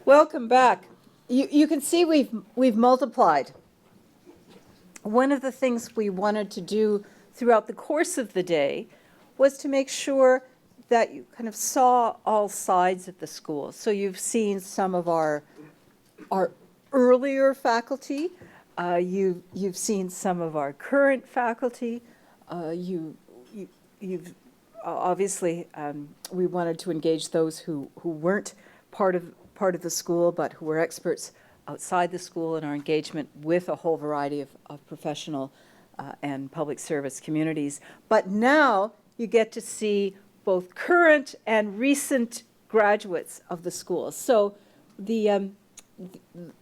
Welcome back. You can see we've multiplied. One of the things we wanted to do throughout the course of the day was to make sure that you kind of saw all sides of the school. So you've seen some of our earlier faculty. You've seen some of our current faculty. You've obviously we wanted to engage those who weren't part of the school, but who were experts outside the school in our engagement with a whole variety of professional and public service communities. But now you get to see both current and recent graduates of the school. So the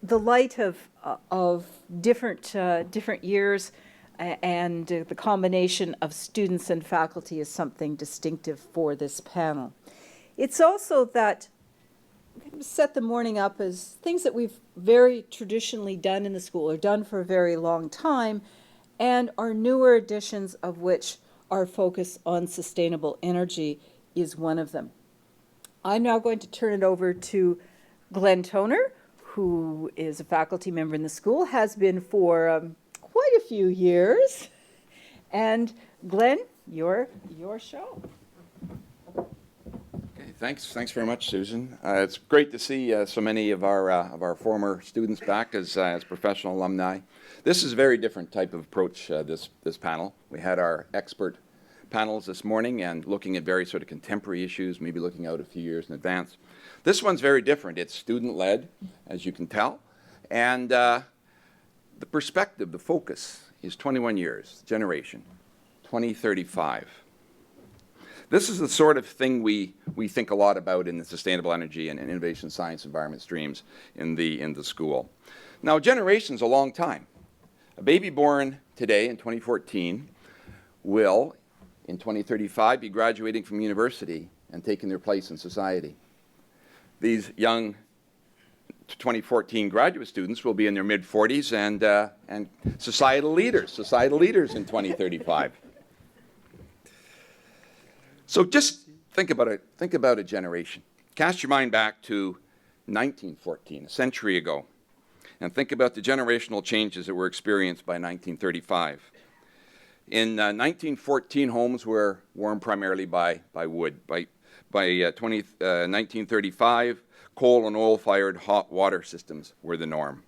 light of different years and the combination of students and faculty is something distinctive for this panel. It's also that set the morning up as things that we've very traditionally done in the school or done for a very long time, and our newer additions, of which our focus on sustainable energy is one of them. I'm now going to turn it over to Glenn Toner, who is a faculty member in the school, has been for quite a few years. And Glenn, your show. Thanks very much, Susan. It's great to see so many of our former students back as professional alumni. This is a very different type of approach, this panel. We had our expert panels this morning and looking at very sort of contemporary issues, maybe looking out a few years in advance. This one's very different. It's student-led, as you can tell, and the perspective, the focus is 21 years, generation, 2035. This is the sort of thing we think a lot about in the sustainable energy and innovation science environment streams in the school. Now, generation's a long time. A baby born today in 2014 will, in 2035, be graduating from university and taking their place in society. These young 2014 graduate students will be in their mid-40s and societal leaders in 2035. So just think about it. Think about a generation. Cast your mind back to 1914, a century ago, and think about the generational changes that were experienced by 1935. In 1914, homes were warmed primarily by wood. By 1935, coal and oil-fired hot water systems were the norm.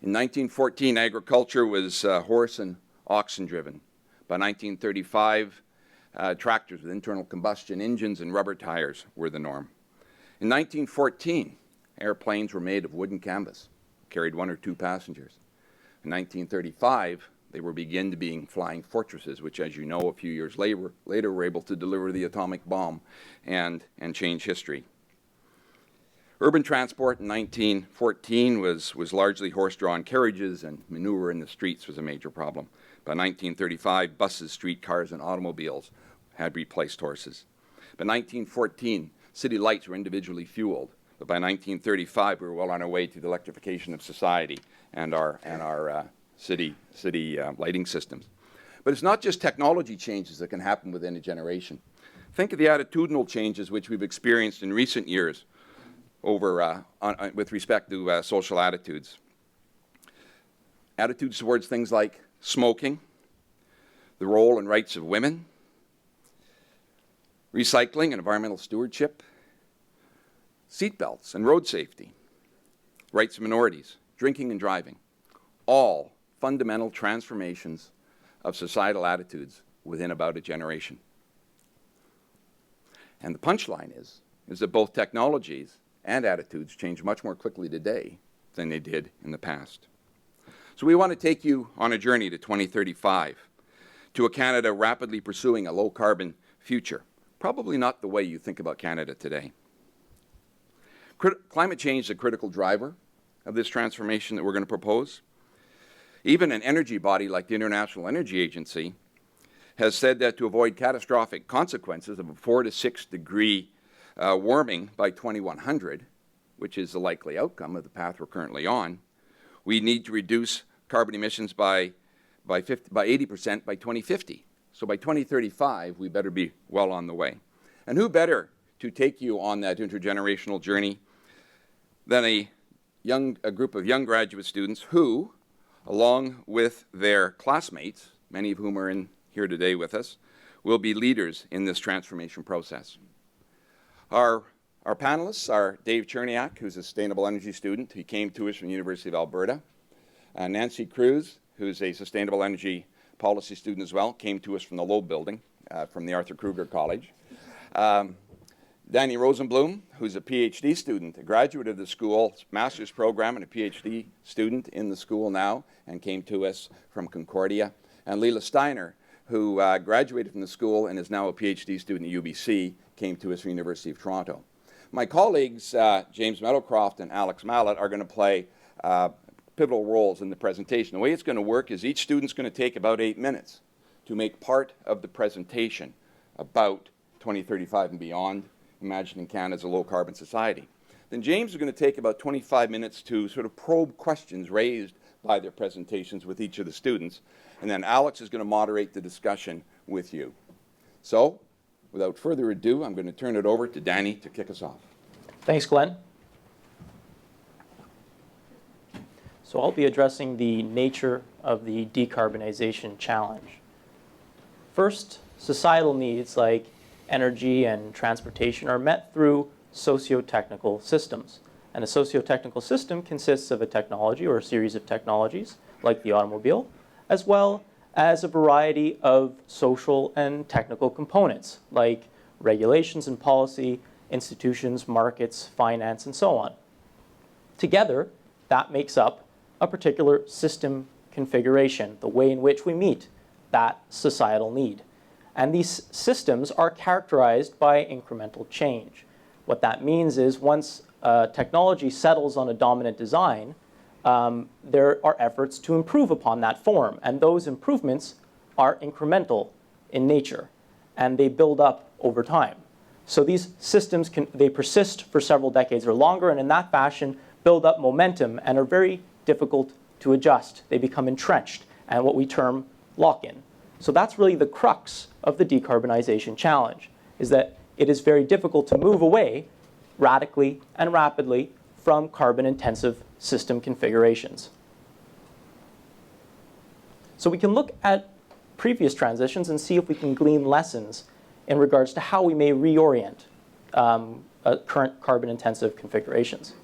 In 1914, agriculture was horse and oxen-driven. By 1935, tractors with internal combustion engines and rubber tires were the norm. In 1914, airplanes were made of wood and canvas, carried 1 or 2 passengers. In 1935, they were begin to being flying fortresses, which, as you know, a few years later were able to deliver the atomic bomb and change history. Urban transport in 1914 was largely horse-drawn carriages, and manure in the streets was a major problem. By 1935, buses, streetcars, and automobiles had replaced horses. By 1914, city lights were individually fueled. But by 1935, we were well on our way to the electrification of society and our city lighting systems. But it's not just technology changes that can happen within a generation. Think of the attitudinal changes which we've experienced in recent years over with respect to social attitudes. Attitudes towards things like smoking, the role and rights of women, recycling and environmental stewardship, seatbelts and road safety, rights of minorities, drinking and driving, all fundamental transformations of societal attitudes within about a generation. And the punchline is that both technologies and attitudes change much more quickly today than they did in the past. So we want to take you on a journey to 2035, to a Canada rapidly pursuing a low-carbon future. Probably not the way you think about Canada today. Climate change is a critical driver of this transformation that we're going to propose. Even an energy body like the International Energy Agency has said that to avoid catastrophic consequences of a 4 to 6 degree warming by 2100, which is the likely outcome of the path we're currently on, we need to reduce carbon emissions by 80% by 2050. So by 2035, we better be well on the way. And who better to take you on that intergenerational journey then a group of young graduate students who, along with their classmates, many of whom are in here today with us, will be leaders in this transformation process. Our panelists are Dave Cherniak, who's a sustainable energy student. He came to us from the University of Alberta. Nancy Cruz, who's a sustainable energy policy student as well, came to us from the Loeb Building, from the Arthur Kruger College. Danny Rosenblum, who's a PhD student, a graduate of the school, master's program, and a PhD student in the school now, and came to us from Concordia. And Leila Steiner, who graduated from the school and is now a PhD student at UBC, came to us from the University of Toronto. My colleagues, James Meadowcroft and Alex Mallet, are going to play pivotal roles in the presentation. The way it's going to work is each student's going to take about 8 minutes to make part of the presentation about 2035 and beyond, imagining Canada as a low-carbon society. Then James is going to take about 25 minutes to sort of probe questions raised by their presentations with each of the students, and then Alex is going to moderate the discussion with you. So, without further ado, I'm going to turn it over to Danny to kick us off. Thanks, Glenn. So I'll be addressing the nature of the decarbonization challenge. First, societal needs like energy and transportation are met through socio-technical systems. And a socio-technical system consists of a technology or a series of technologies, like the automobile, as well as a variety of social and technical components, like regulations and policy, institutions, markets, finance, and so on. Together, that makes up a particular system configuration, the way in which we meet that societal need. And these systems are characterized by incremental change. What that means is once technology settles on a dominant design, there are efforts to improve upon that form. And those improvements are incremental in nature, and they build up over time. So these systems, they persist for several decades or longer, and in that fashion, build up momentum and are very difficult to adjust. They become entrenched and what we term lock-in. So that's really the crux of the decarbonization challenge, is that it is very difficult to move away radically and rapidly from carbon-intensive system configurations. So we can look at previous transitions and see if we can glean lessons in regards to how we may reorient current carbon-intensive configurations.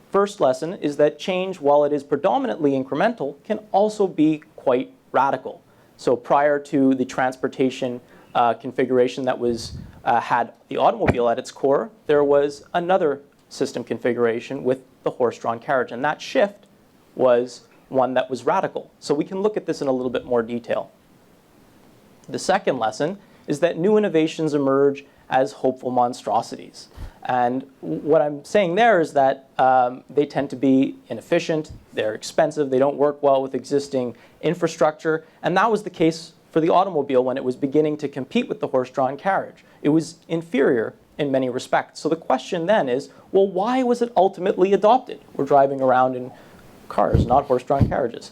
First lesson is that change, while it is predominantly incremental, can also be quite radical. So prior to the transportation configuration that had the automobile at its core, there was another system configuration with the horse-drawn carriage, and that shift was one that was radical. So we can look at this in a little bit more detail. The second lesson is that new innovations emerge as hopeful monstrosities. And what I'm saying there is that they tend to be inefficient, they're expensive, they don't work well with existing infrastructure. And that was the case for the automobile when it was beginning to compete with the horse-drawn carriage. It was inferior in many respects. So the question then is, well, why was it ultimately adopted? We're driving around in cars, not horse-drawn carriages.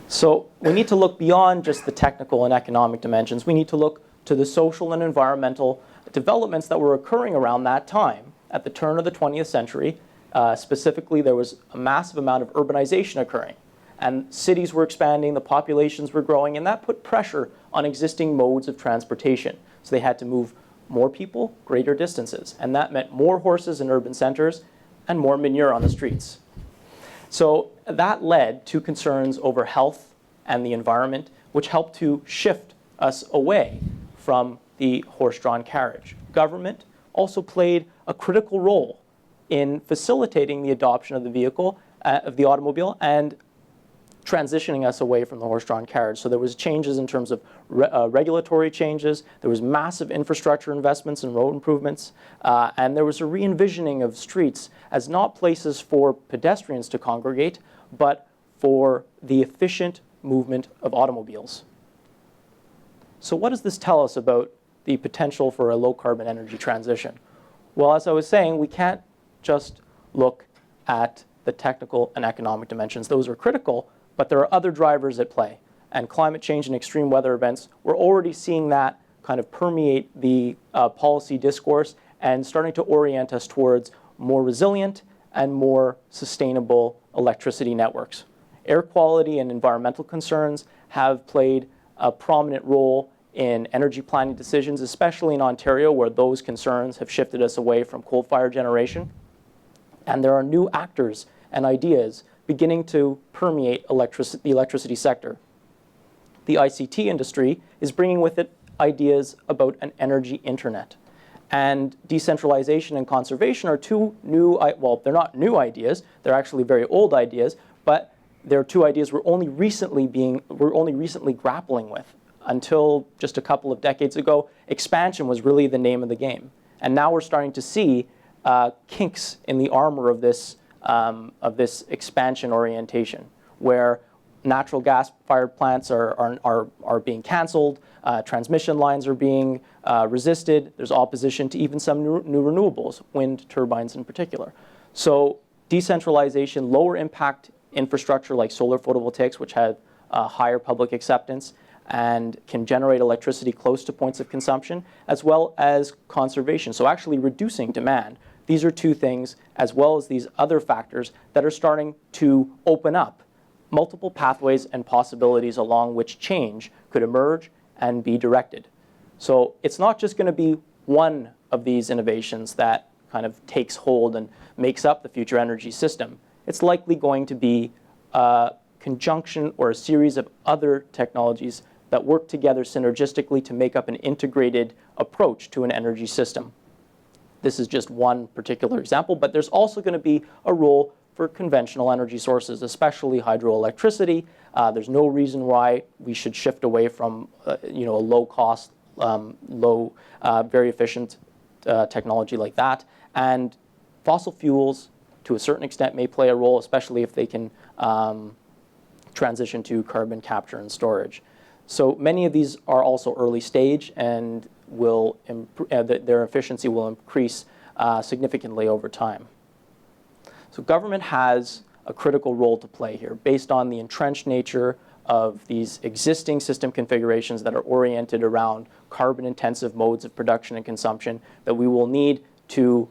So we need to look beyond just the technical and economic dimensions. We need to look to the social and environmental developments that were occurring around that time. At the turn of the 20th century, specifically, there was a massive amount of urbanization occurring. And cities were expanding, the populations were growing, and that put pressure on existing modes of transportation. So they had to move more people, greater distances. And that meant more horses in urban centers and more manure on the streets. So that led to concerns over health and the environment, which helped to shift us away from the horse-drawn carriage. Government also played a critical role in facilitating the adoption of the vehicle, of the automobile, and transitioning us away from the horse-drawn carriage. So there was changes in terms of regulatory changes, there was massive infrastructure investments and road improvements, and there was a re-envisioning of streets as not places for pedestrians to congregate, but for the efficient movement of automobiles. So what does this tell us about the potential for a low-carbon energy transition? Well, as I was saying, we can't just look at the technical and economic dimensions. Those are critical, but there are other drivers at play. And climate change and extreme weather events, we're already seeing that kind of permeate the policy discourse and starting to orient us towards more resilient and more sustainable electricity networks. Air quality and environmental concerns have played a prominent role in energy planning decisions, especially in Ontario, where those concerns have shifted us away from coal-fired generation. And there are new actors and ideas beginning to permeate the electricity sector. The ICT industry is bringing with it ideas about an energy internet. And decentralization and conservation are two new, well, they're not new ideas, they're actually very old ideas, but they're two ideas we're only recently grappling with. Until just a couple of decades ago, expansion was really the name of the game. And now we're starting to see kinks in the armor of this expansion orientation, where natural gas-fired plants are being canceled, transmission lines are being resisted, there's opposition to even some new renewables, wind turbines in particular. So decentralization, lower impact infrastructure like solar photovoltaics, which have higher public acceptance and can generate electricity close to points of consumption, as well as conservation, so actually reducing demand. These are two things, as well as these other factors, that are starting to open up multiple pathways and possibilities along which change could emerge and be directed. So it's not just going to be one of these innovations that kind of takes hold and makes up the future energy system. It's likely going to be a conjunction or a series of other technologies that work together synergistically to make up an integrated approach to an energy system. This is just one particular example, but there's also going to be a role for conventional energy sources, especially hydroelectricity. There's no reason why we should shift away from a low-cost, very efficient technology like that. And fossil fuels, to a certain extent, may play a role, especially if they can transition to carbon capture and storage. So many of these are also early stage and their efficiency will increase significantly over time. So government has a critical role to play here based on the entrenched nature of these existing system configurations that are oriented around carbon-intensive modes of production and consumption that we will need to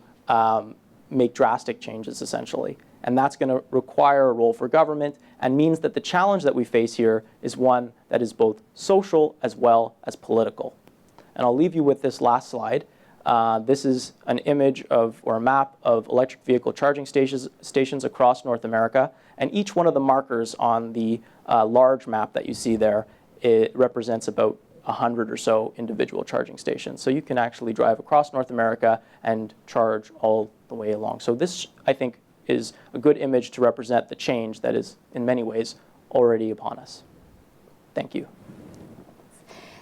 make drastic changes, essentially. And that's going to require a role for government and means that the challenge that we face here is one that is both social as well as political. And I'll leave you with this last slide. This is an image or a map of electric vehicle charging stations across North America. And each one of the markers on the large map that you see there, it represents about 100 or so individual charging stations. So you can actually drive across North America and charge all the way along. So this, I think, is a good image to represent the change that is, in many ways, already upon us. Thank you.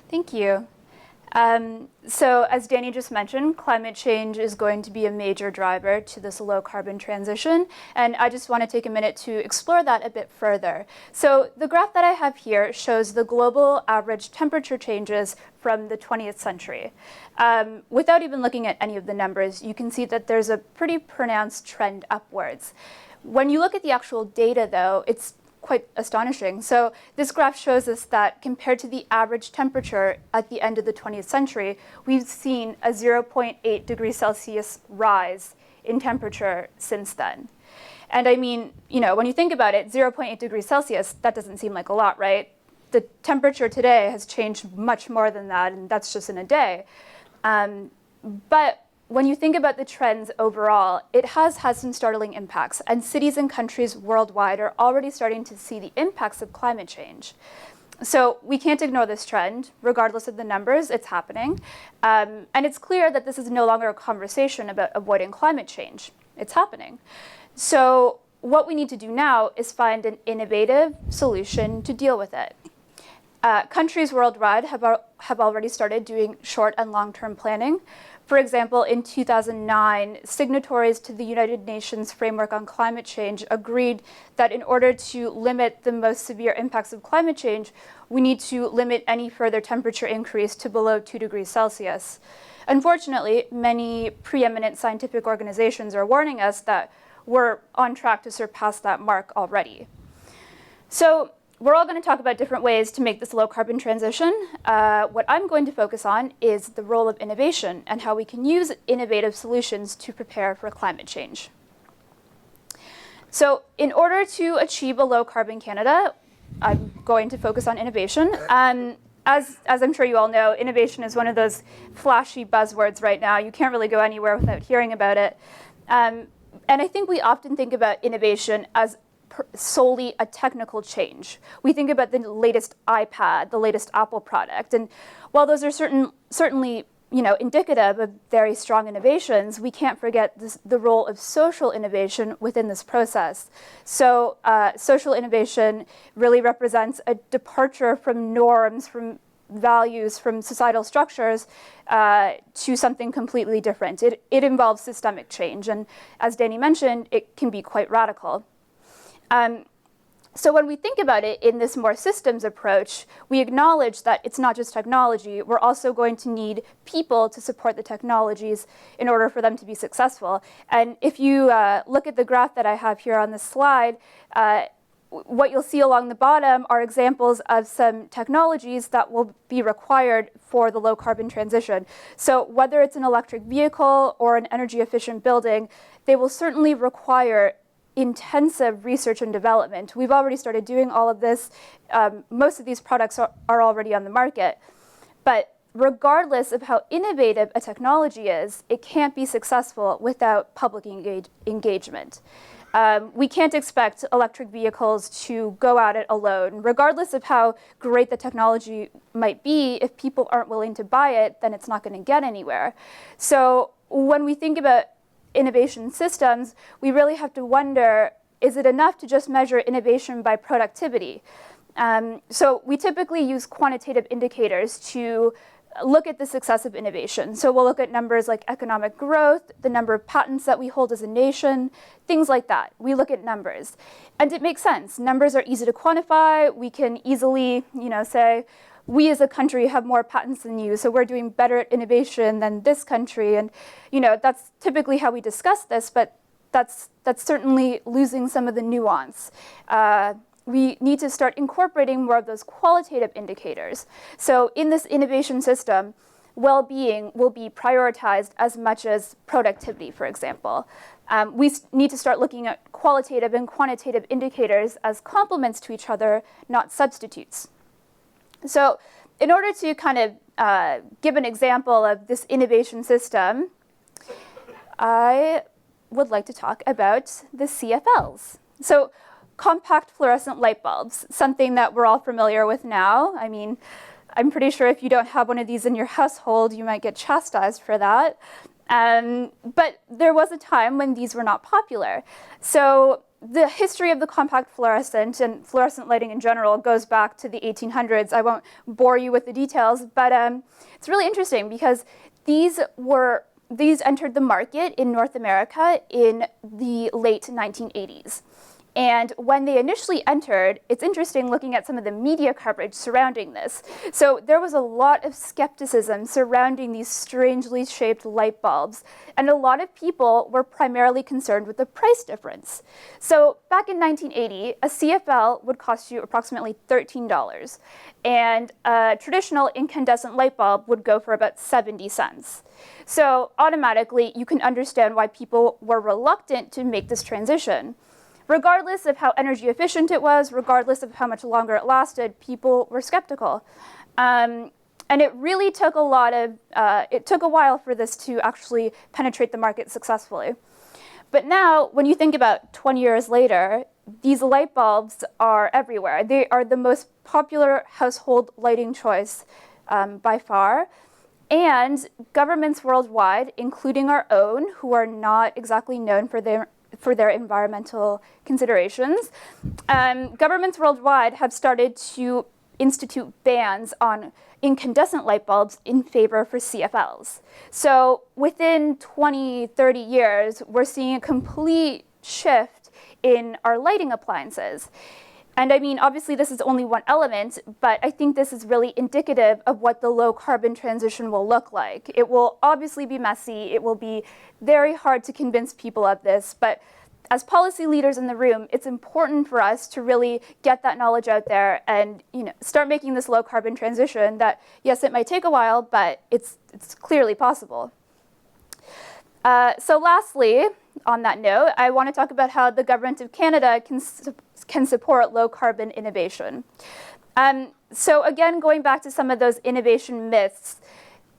Thank you. So as Danny just mentioned, climate change is going to be a major driver to this low carbon transition. And I just want to take a minute to explore that a bit further. So the graph that I have here shows the global average temperature changes from the 20th century. Without even looking at any of the numbers, you can see that there's a pretty pronounced trend upwards. When you look at the actual data, though, it's quite astonishing. So this graph shows us that compared to the average temperature at the end of the 20th century, we've seen a 0.8 degrees Celsius rise in temperature since then. And I mean, when you think about it, 0.8 degrees Celsius, that doesn't seem like a lot, right? The temperature today has changed much more than that, and that's just in a day. But when you think about the trends overall, it has had some startling impacts, and cities and countries worldwide are already starting to see the impacts of climate change. So we can't ignore this trend, regardless of the numbers, it's happening. And it's clear that this is no longer a conversation about avoiding climate change. It's happening. So what we need to do now is find an innovative solution to deal with it. Countries worldwide have already started doing short and long-term planning. For example, in 2009, signatories to the United Nations Framework on Climate Change agreed that in order to limit the most severe impacts of climate change, we need to limit any further temperature increase to below 2 degrees Celsius. Unfortunately, many preeminent scientific organizations are warning us that we're on track to surpass that mark already. So we're all going to talk about different ways to make this low carbon transition. What I'm going to focus on is the role of innovation and how we can use innovative solutions to prepare for climate change. So in order to achieve a low carbon Canada, I'm going to focus on innovation. As I'm sure you all know, innovation is one of those flashy buzzwords right now. You can't really go anywhere without hearing about it. And I think we often think about innovation as solely a technical change. We think about the latest iPad, the latest Apple product. And while those are certainly indicative of very strong innovations, we can't forget the role of social innovation within this process. So social innovation really represents a departure from norms, from values, from societal structures to something completely different. It involves systemic change. And as Danny mentioned, it can be quite radical. So when we think about it in this more systems approach, we acknowledge that it's not just technology. We're also going to need people to support the technologies in order for them to be successful. And if you look at the graph that I have here on this slide, what you'll see along the bottom are examples of some technologies that will be required for the low carbon transition. So whether it's an electric vehicle or an energy efficient building, they will certainly require intensive research and development. We've already started doing all of this. Most of these products are already on the market. But regardless of how innovative a technology is, it can't be successful without public engagement. We can't expect electric vehicles to go at it alone. Regardless of how great the technology might be, if people aren't willing to buy it, then it's not going to get anywhere. So when we think about innovation systems, we really have to wonder, is it enough to just measure innovation by productivity? So we typically use quantitative indicators to look at the success of innovation. So we'll look at numbers like economic growth, the number of patents that we hold as a nation, things like that. We look at numbers. And it makes sense. Numbers are easy to quantify. We can easily, say, we as a country have more patents than you, so we're doing better at innovation than this country. And that's typically how we discuss this, but that's certainly losing some of the nuance. We need to start incorporating more of those qualitative indicators. So in this innovation system, well-being will be prioritized as much as productivity, for example. We need to start looking at qualitative and quantitative indicators as complements to each other, not substitutes. So in order to kind of give an example of this innovation system, I would like to talk about the CFLs. So compact fluorescent light bulbs, something that we're all familiar with now. I mean, I'm pretty sure if you don't have one of these in your household, you might get chastised for that. But there was a time when these were not popular. So the history of the compact fluorescent and fluorescent lighting in general goes back to the 1800s. I won't bore you with the details, but it's really interesting because these entered the market in North America in the late 1980s. And when they initially entered, it's interesting looking at some of the media coverage surrounding this. So there was a lot of skepticism surrounding these strangely shaped light bulbs. And a lot of people were primarily concerned with the price difference. So back in 1980, a CFL would cost you approximately $13. And a traditional incandescent light bulb would go for about 70 cents. So automatically, you can understand why people were reluctant to make this transition. Regardless of how energy efficient it was, regardless of how much longer it lasted, people were skeptical. And it really took it took a while for this to actually penetrate the market successfully. But now, when you think about 20 years later, these light bulbs are everywhere. They are the most popular household lighting choice by far. And governments worldwide, including our own, who are not exactly known for their environmental considerations, governments worldwide have started to institute bans on incandescent light bulbs in favor for CFLs. So within 20, 30 years, we're seeing a complete shift in our lighting appliances. And I mean, obviously this is only one element, but I think this is really indicative of what the low carbon transition will look like. It will obviously be messy. It will be very hard to convince people of this, but as policy leaders in the room, it's important for us to really get that knowledge out there and start making this low carbon transition that, yes, it might take a while, but it's clearly possible. So lastly, on that note, I want to talk about how the government of Canada can support low carbon innovation. So again, going back to some of those innovation myths,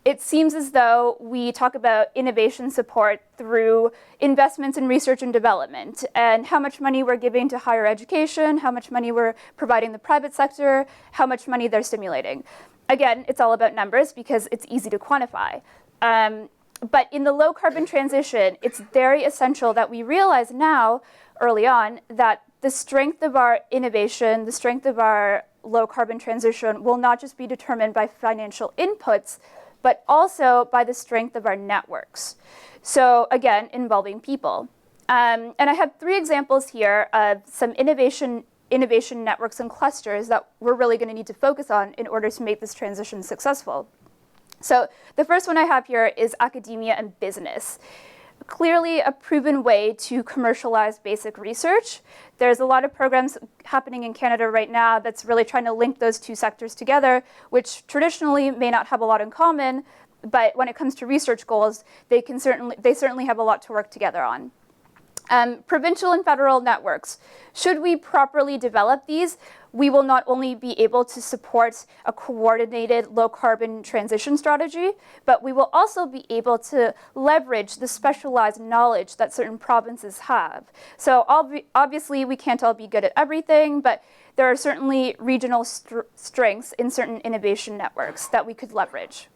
it seems as though we talk about innovation support through investments in research and development and how much money we're giving to higher education, how much money we're providing the private sector, how much money they're stimulating. Again, it's all about numbers because it's easy to quantify. But in the low carbon transition, it's very essential that we realize now, early on, that the strength of our innovation, the strength of our low carbon transition will not just be determined by financial inputs, but also by the strength of our networks. So again, involving people. And I have 3 examples here of some innovation networks and clusters that we're really going to need to focus on in order to make this transition successful. So the first one I have here is academia and business. Clearly a proven way to commercialize basic research. There's a lot of programs happening in Canada right now that's really trying to link those 2 sectors together, which traditionally may not have a lot in common, but when it comes to research goals, they certainly have a lot to work together on. Provincial and federal networks. Should we properly develop these, we will not only be able to support a coordinated low-carbon transition strategy, but we will also be able to leverage the specialized knowledge that certain provinces have. So obviously, we can't all be good at everything, but there are certainly regional strengths in certain innovation networks that we could leverage.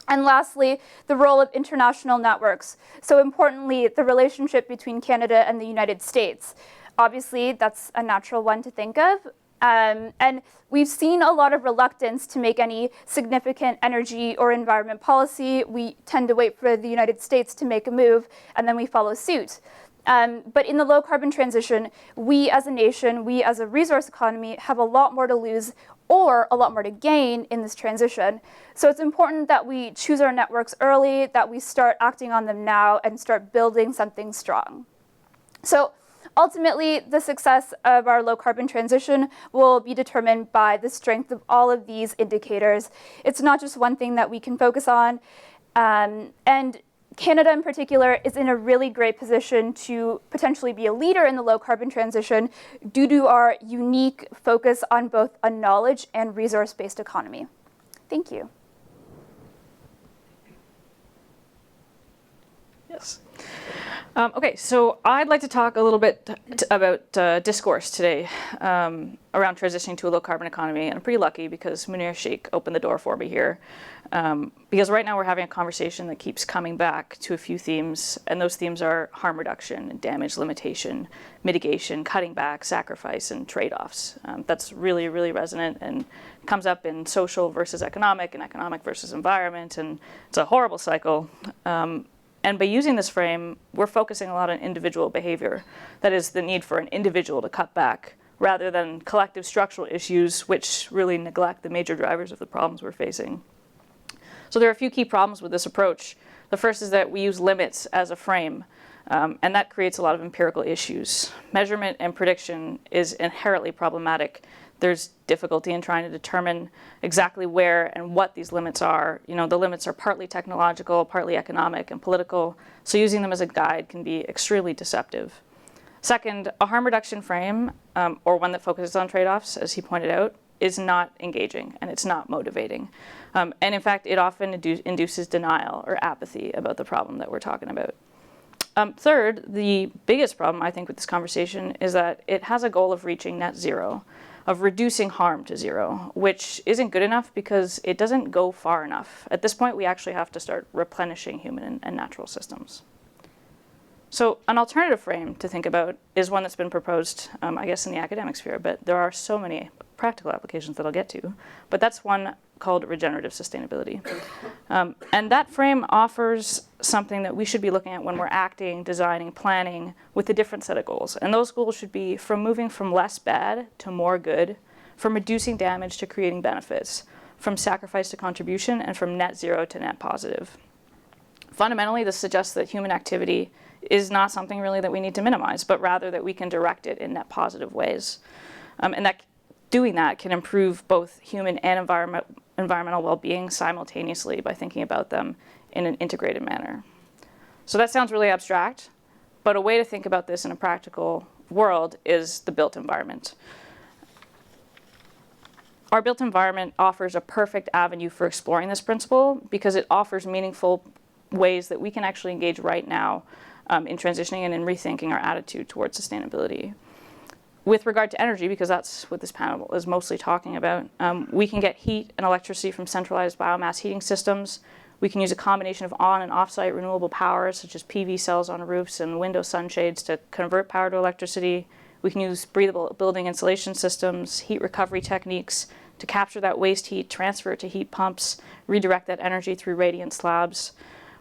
And lastly, the role of international networks. So importantly, the relationship between Canada and the United States. Obviously, that's a natural one to think of. And we've seen a lot of reluctance to make any significant energy or environment policy. We tend to wait for the United States to make a move, and then we follow suit. But in the low carbon transition, we as a nation, we as a resource economy have a lot more to lose or a lot more to gain in this transition. So it's important that we choose our networks early, that we start acting on them now and start building something strong. So ultimately, the success of our low carbon transition will be determined by the strength of all of these indicators. It's not just one thing that we can focus on. And Canada in particular is in a really great position to potentially be a leader in the low carbon transition due to our unique focus on both a knowledge and resource-based economy. Thank you. Yes. Okay, so I'd like to talk a little bit about discourse today around transitioning to a low-carbon economy, and I'm pretty lucky because Munir Sheikh opened the door for me here. Because right now we're having a conversation that keeps coming back to a few themes, and those themes are harm reduction and damage limitation, mitigation, cutting back, sacrifice, and trade-offs. That's really, really resonant and comes up in social versus economic and economic versus environment, and it's a horrible cycle. And by using this frame, we're focusing a lot on individual behavior. That is, the need for an individual to cut back, rather than collective structural issues, which really neglect the major drivers of the problems we're facing. So there are a few key problems with this approach. The first is that we use limits as a frame, and that creates a lot of empirical issues. Measurement and prediction is inherently problematic. There's difficulty in trying to determine exactly where and what these limits are. You know, the limits are partly technological, partly economic and political, so using them as a guide can be extremely deceptive. Second, a harm reduction frame, or one that focuses on trade-offs, as he pointed out, is not engaging and it's not motivating. And in fact, it often induces denial or apathy about the problem that we're talking about. Third, the biggest problem, I think, with this conversation is that it has a goal of reaching net zero, of reducing harm to zero, which isn't good enough because it doesn't go far enough. At this point, we actually have to start replenishing human and natural systems. So an alternative frame to think about is one that's been proposed, I guess, in the academic sphere, but there are so many practical applications that I'll get to. But that's one called regenerative sustainability. And that frame offers something that we should be looking at when we're acting, designing, planning with a different set of goals. And those goals should be from moving from less bad to more good, from reducing damage to creating benefits, from sacrifice to contribution, and from net zero to net positive. Fundamentally, this suggests that human activity is not something really that we need to minimize, but rather that we can direct it in net positive ways. And that doing that can improve both human and environmental well-being simultaneously by thinking about them in an integrated manner. So that sounds really abstract, but a way to think about this in a practical world is the built environment. Our built environment offers a perfect avenue for exploring this principle because it offers meaningful ways that we can actually engage right now in transitioning and in rethinking our attitude towards sustainability. With regard to energy, because that's what this panel is mostly talking about, we can get heat and electricity from centralized biomass heating systems. We can use a combination of on and off-site renewable power, such as PV cells on roofs and window sunshades to convert power to electricity. We can use breathable building insulation systems, heat recovery techniques to capture that waste heat, transfer it to heat pumps, redirect that energy through radiant slabs.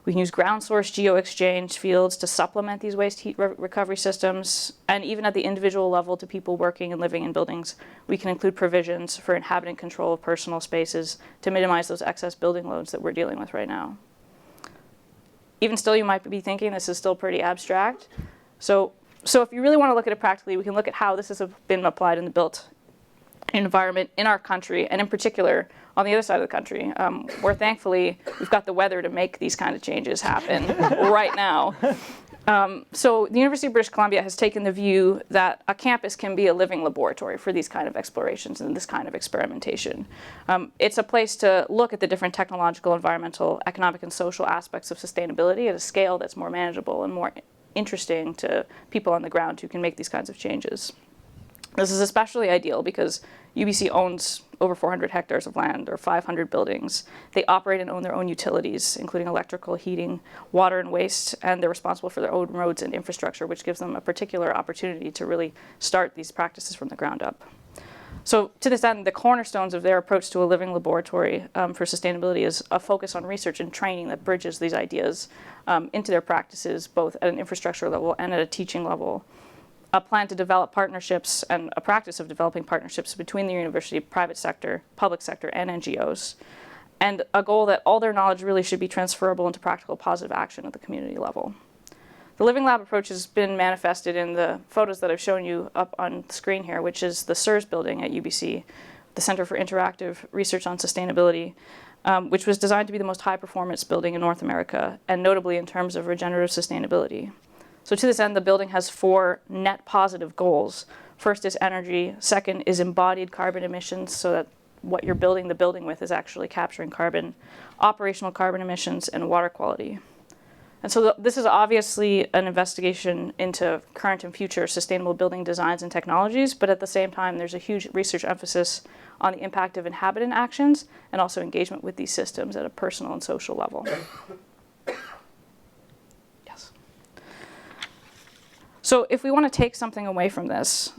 We can use ground source geo-exchange fields to supplement these waste heat recovery systems. And even at the individual level to people working and living in buildings, we can include provisions for inhabitant control of personal spaces to minimize those excess building loads that we're dealing with right now. Even still, you might be thinking this is still pretty abstract. So if you really want to look at it practically, we can look at how this has been applied in the built environment in our country, and in particular on the other side of the country, where thankfully we've got the weather to make these kind of changes happen right now. So the University of British Columbia has taken the view that a campus can be a living laboratory for these kind of explorations and this kind of experimentation. It's a place to look at the different technological, environmental, economic, and social aspects of sustainability at a scale that's more manageable and more interesting to people on the ground who can make these kinds of changes. This is especially ideal because UBC owns over 400 hectares of land or 500 buildings. They operate and own their own utilities, including electrical, heating, water, and waste, and they're responsible for their own roads and infrastructure, which gives them a particular opportunity to really start these practices from the ground up. So to this end, the cornerstones of their approach to a living laboratory for sustainability is a focus on research and training that bridges these ideas into their practices, both at an infrastructure level and at a teaching level. A plan to develop partnerships and a practice of developing partnerships between the university, private sector, public sector, and NGOs. And a goal that all their knowledge really should be transferable into practical positive action at the community level. The Living Lab approach has been manifested in the photos that I've shown you up on the screen here, which is the SIRS building at UBC, the Center for Interactive Research on Sustainability, which was designed to be the most high-performance building in North America, and notably in terms of regenerative sustainability. So to this end, the building has 4 net positive goals. First is energy. Second is embodied carbon emissions, so that what you're building the building with is actually capturing carbon, operational carbon emissions, and water quality. And so this is obviously an investigation into current and future sustainable building designs and technologies, but at the same time, there's a huge research emphasis on the impact of inhabitant actions and also engagement with these systems at a personal and social level. So if we want to take something away from this,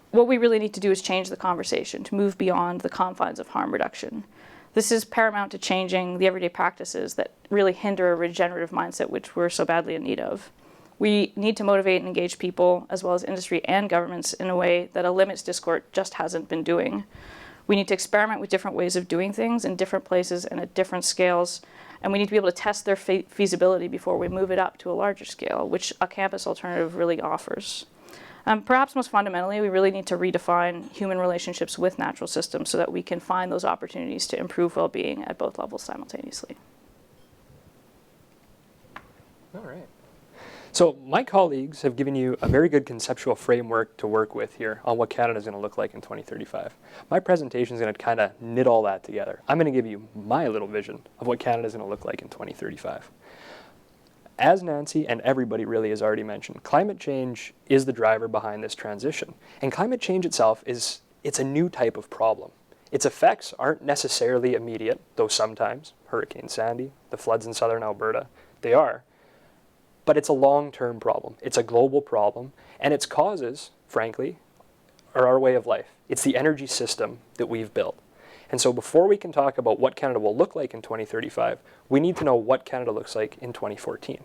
what we really need to do is change the conversation, to move beyond the confines of harm reduction. This is paramount to changing the everyday practices that really hinder a regenerative mindset, which we're so badly in need of. We need to motivate and engage people, as well as industry and governments, in a way that a limits discourse just hasn't been doing. We need to experiment with different ways of doing things in different places and at different scales. And we need to be able to test their feasibility before we move it up to a larger scale, which a campus alternative really offers. Perhaps most fundamentally, we really need to redefine human relationships with natural systems so that we can find those opportunities to improve well-being at both levels simultaneously. All right. So my colleagues have given you a very good conceptual framework to work with here on what Canada is going to look like in 2035. My presentation is going to kind of knit all that together. I'm going to give you my little vision of what Canada is going to look like in 2035. As Nancy and everybody really has already mentioned, climate change is the driver behind this transition. And climate change itself it's a new type of problem. Its effects aren't necessarily immediate, though sometimes, Hurricane Sandy, the floods in southern Alberta, they are. But it's a long-term problem. It's a global problem, and its causes, frankly, are our way of life. It's the energy system that we've built. And so before we can talk about what Canada will look like in 2035, we need to know what Canada looks like in 2014.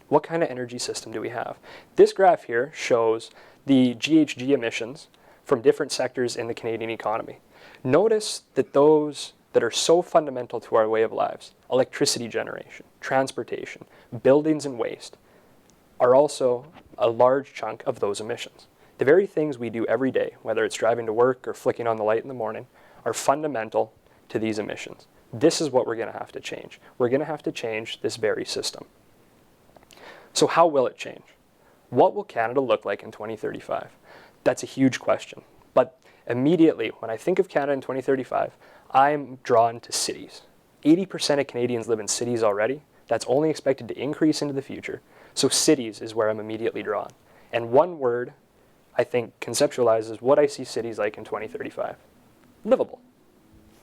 What kind of energy system do we have? This graph here shows the GHG emissions from different sectors in the Canadian economy. Notice that those that are so fundamental to our way of lives, electricity generation, transportation, buildings and waste, are also a large chunk of those emissions. The very things we do every day, whether it's driving to work or flicking on the light in the morning, are fundamental to these emissions. This is what we're going to have to change. We're going to have to change this very system. So how will it change? What will Canada look like in 2035? That's a huge question. But immediately, when I think of Canada in 2035, I'm drawn to cities. 80% of Canadians live in cities already. That's only expected to increase into the future. So cities is where I'm immediately drawn. And one word, I think, conceptualizes what I see cities like in 2035. Livable.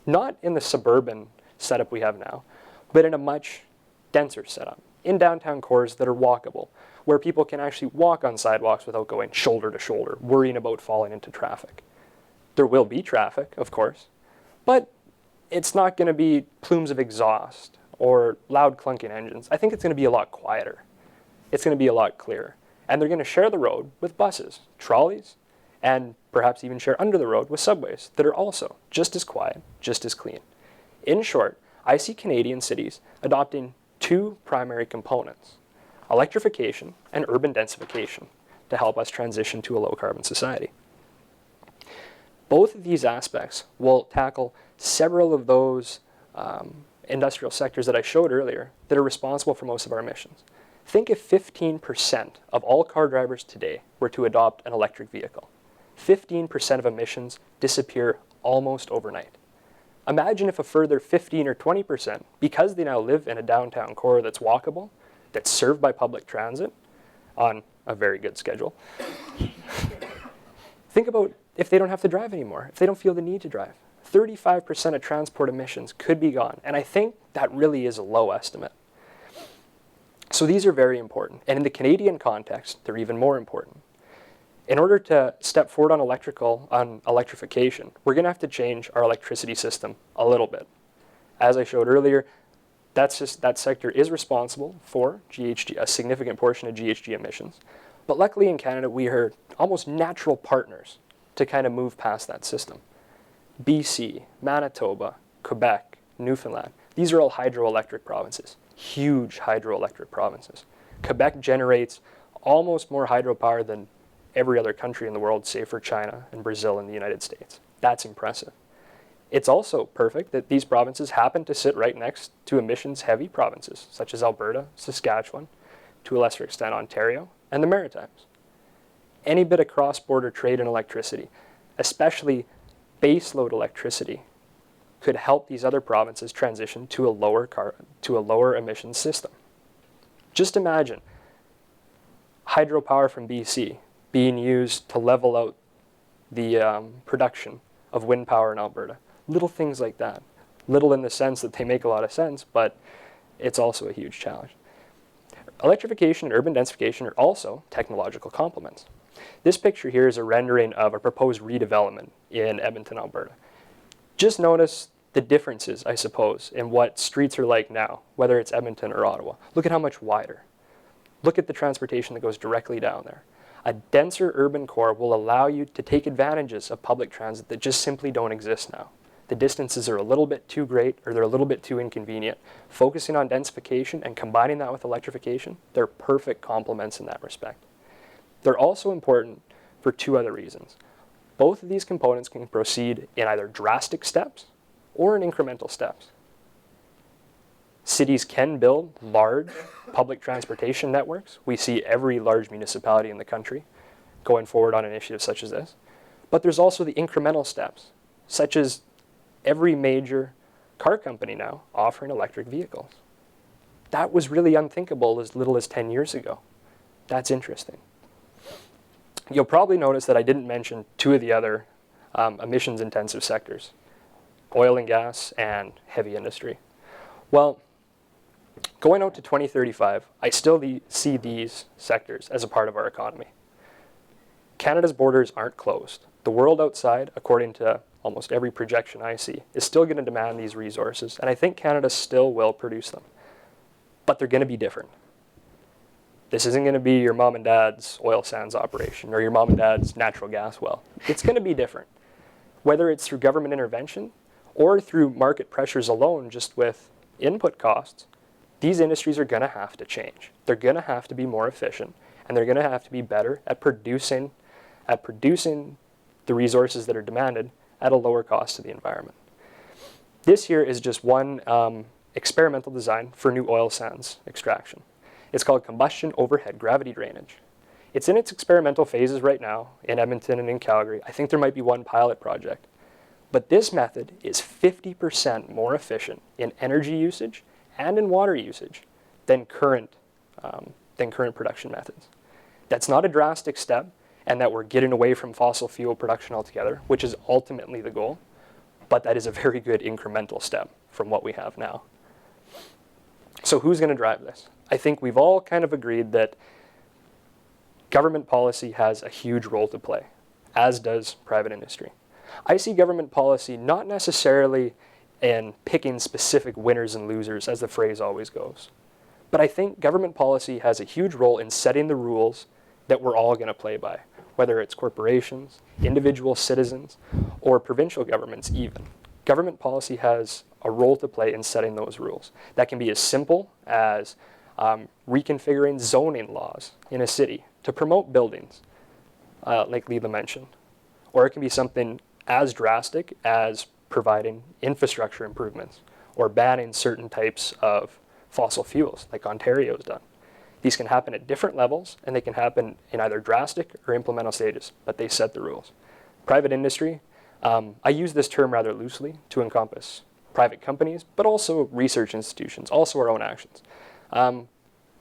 Not in the suburban setup we have now, but in a much denser setup. In downtown cores that are walkable, where people can actually walk on sidewalks without going shoulder to shoulder, worrying about falling into traffic. There will be traffic, of course, but it's not going to be plumes of exhaust or loud clunking engines. I think it's going to be a lot quieter. It's going to be a lot clearer. And they're going to share the road with buses, trolleys, and perhaps even share under the road with subways that are also just as quiet, just as clean. In short, I see Canadian cities adopting two primary components: electrification and urban densification, to help us transition to a low-carbon society. Both of these aspects will tackle several of those industrial sectors that I showed earlier that are responsible for most of our emissions. Think if 15% of all car drivers today were to adopt an electric vehicle. 15% of emissions disappear almost overnight. Imagine if a further 15 or 20%, because they now live in a downtown core that's walkable, that's served by public transit on a very good schedule. Think about if they don't have to drive anymore, if they don't feel the need to drive. 35% of transport emissions could be gone, and I think that really is a low estimate. So these are very important, and in the Canadian context, they're even more important. In order to step forward on electrification, we're going to have to change our electricity system a little bit. As I showed earlier, that sector is responsible for GHG, a significant portion of GHG emissions. But luckily in Canada, we are almost natural partners to kind of move past that system. BC, Manitoba, Quebec, Newfoundland, these are all hydroelectric provinces, huge hydroelectric provinces. Quebec generates almost more hydropower than every other country in the world, save for China and Brazil and the United States. That's impressive. It's also perfect that these provinces happen to sit right next to emissions-heavy provinces, such as Alberta, Saskatchewan, to a lesser extent Ontario, and the Maritimes. Any bit of cross-border trade in electricity, especially baseload electricity, could help these other provinces transition to a lower emissions system. Just imagine hydropower from BC being used to level out the production of wind power in Alberta. Little things like that. Little in the sense that they make a lot of sense, but it's also a huge challenge. Electrification and urban densification are also technological complements. This picture here is a rendering of a proposed redevelopment in Edmonton, Alberta. Just notice the differences, I suppose, in what streets are like now, whether it's Edmonton or Ottawa. Look at how much wider. Look at the transportation that goes directly down there. A denser urban core will allow you to take advantages of public transit that just simply don't exist now. The distances are a little bit too great, or they're a little bit too inconvenient. Focusing on densification and combining that with electrification, they're perfect complements in that respect. They're also important for two other reasons. Both of these components can proceed in either drastic steps or in incremental steps. Cities can build large public transportation networks. We see every large municipality in the country going forward on initiatives such as this. But there's also the incremental steps, such as every major car company now offering electric vehicles. That was really unthinkable as little as 10 years ago. That's interesting. You'll probably notice that I didn't mention two of the other emissions-intensive sectors, oil and gas and heavy industry. Well, going out to 2035, I still see these sectors as a part of our economy. Canada's borders aren't closed. The world outside, according to almost every projection I see, is still going to demand these resources, and I think Canada still will produce them. But they're going to be different. This isn't going to be your mom and dad's oil sands operation or your mom and dad's natural gas well. It's going to be different. Whether it's through government intervention or through market pressures alone, just with input costs, these industries are going to have to change. They're going to have to be more efficient, and they're going to have to be better at producing the resources that are demanded at a lower cost to the environment. This here is just one experimental design for new oil sands extraction. It's called combustion overhead gravity drainage. It's in its experimental phases right now in Edmonton and in Calgary. I think there might be one pilot project. But this method is 50% more efficient in energy usage and in water usage than current production methods. That's not a drastic step, and that we're getting away from fossil fuel production altogether, which is ultimately the goal, but that is a very good incremental step from what we have now. So who's going to drive this? I think we've all kind of agreed that government policy has a huge role to play, as does private industry. I see government policy not necessarily in picking specific winners and losers, as the phrase always goes. But I think government policy has a huge role in setting the rules that we're all going to play by, whether it's corporations, individual citizens, or provincial governments even. Government policy has a role to play in setting those rules. That can be as simple as reconfiguring zoning laws in a city to promote buildings, like Leela mentioned. Or it can be something as drastic as providing infrastructure improvements or banning certain types of fossil fuels, like Ontario's done. These can happen at different levels, and they can happen in either drastic or implemental stages, but they set the rules. Private industry, I use this term rather loosely to encompass private companies, but also research institutions, also our own actions.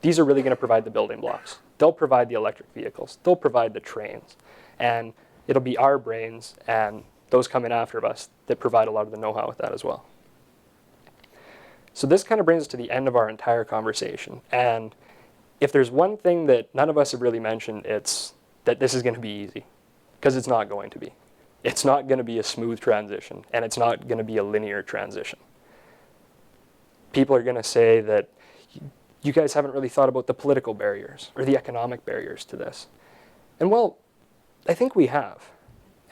These are really going to provide the building blocks. They'll provide the electric vehicles. They'll provide the trains. And it'll be our brains and those coming after us that provide a lot of the know-how with that as well. So this kind of brings us to the end of our entire conversation. And if there's one thing that none of us have really mentioned, it's that this is going to be easy, because it's not going to be. It's not going to be a smooth transition, and it's not going to be a linear transition. People are going to say that you guys haven't really thought about the political barriers or the economic barriers to this. And well, I think we have.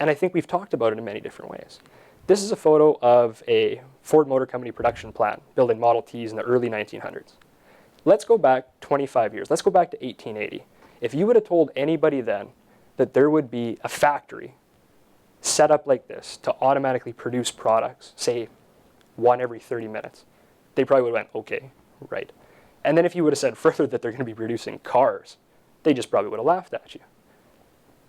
And I think we've talked about it in many different ways. This is a photo of a Ford Motor Company production plant building Model Ts in the early 1900s. Let's go back 25 years. Let's go back to 1880. If you would have told anybody then that there would be a factory set up like this to automatically produce products, say one every 30 minutes, they probably would have went, okay, right. And then if you would have said further that they're going to be producing cars, they just probably would have laughed at you.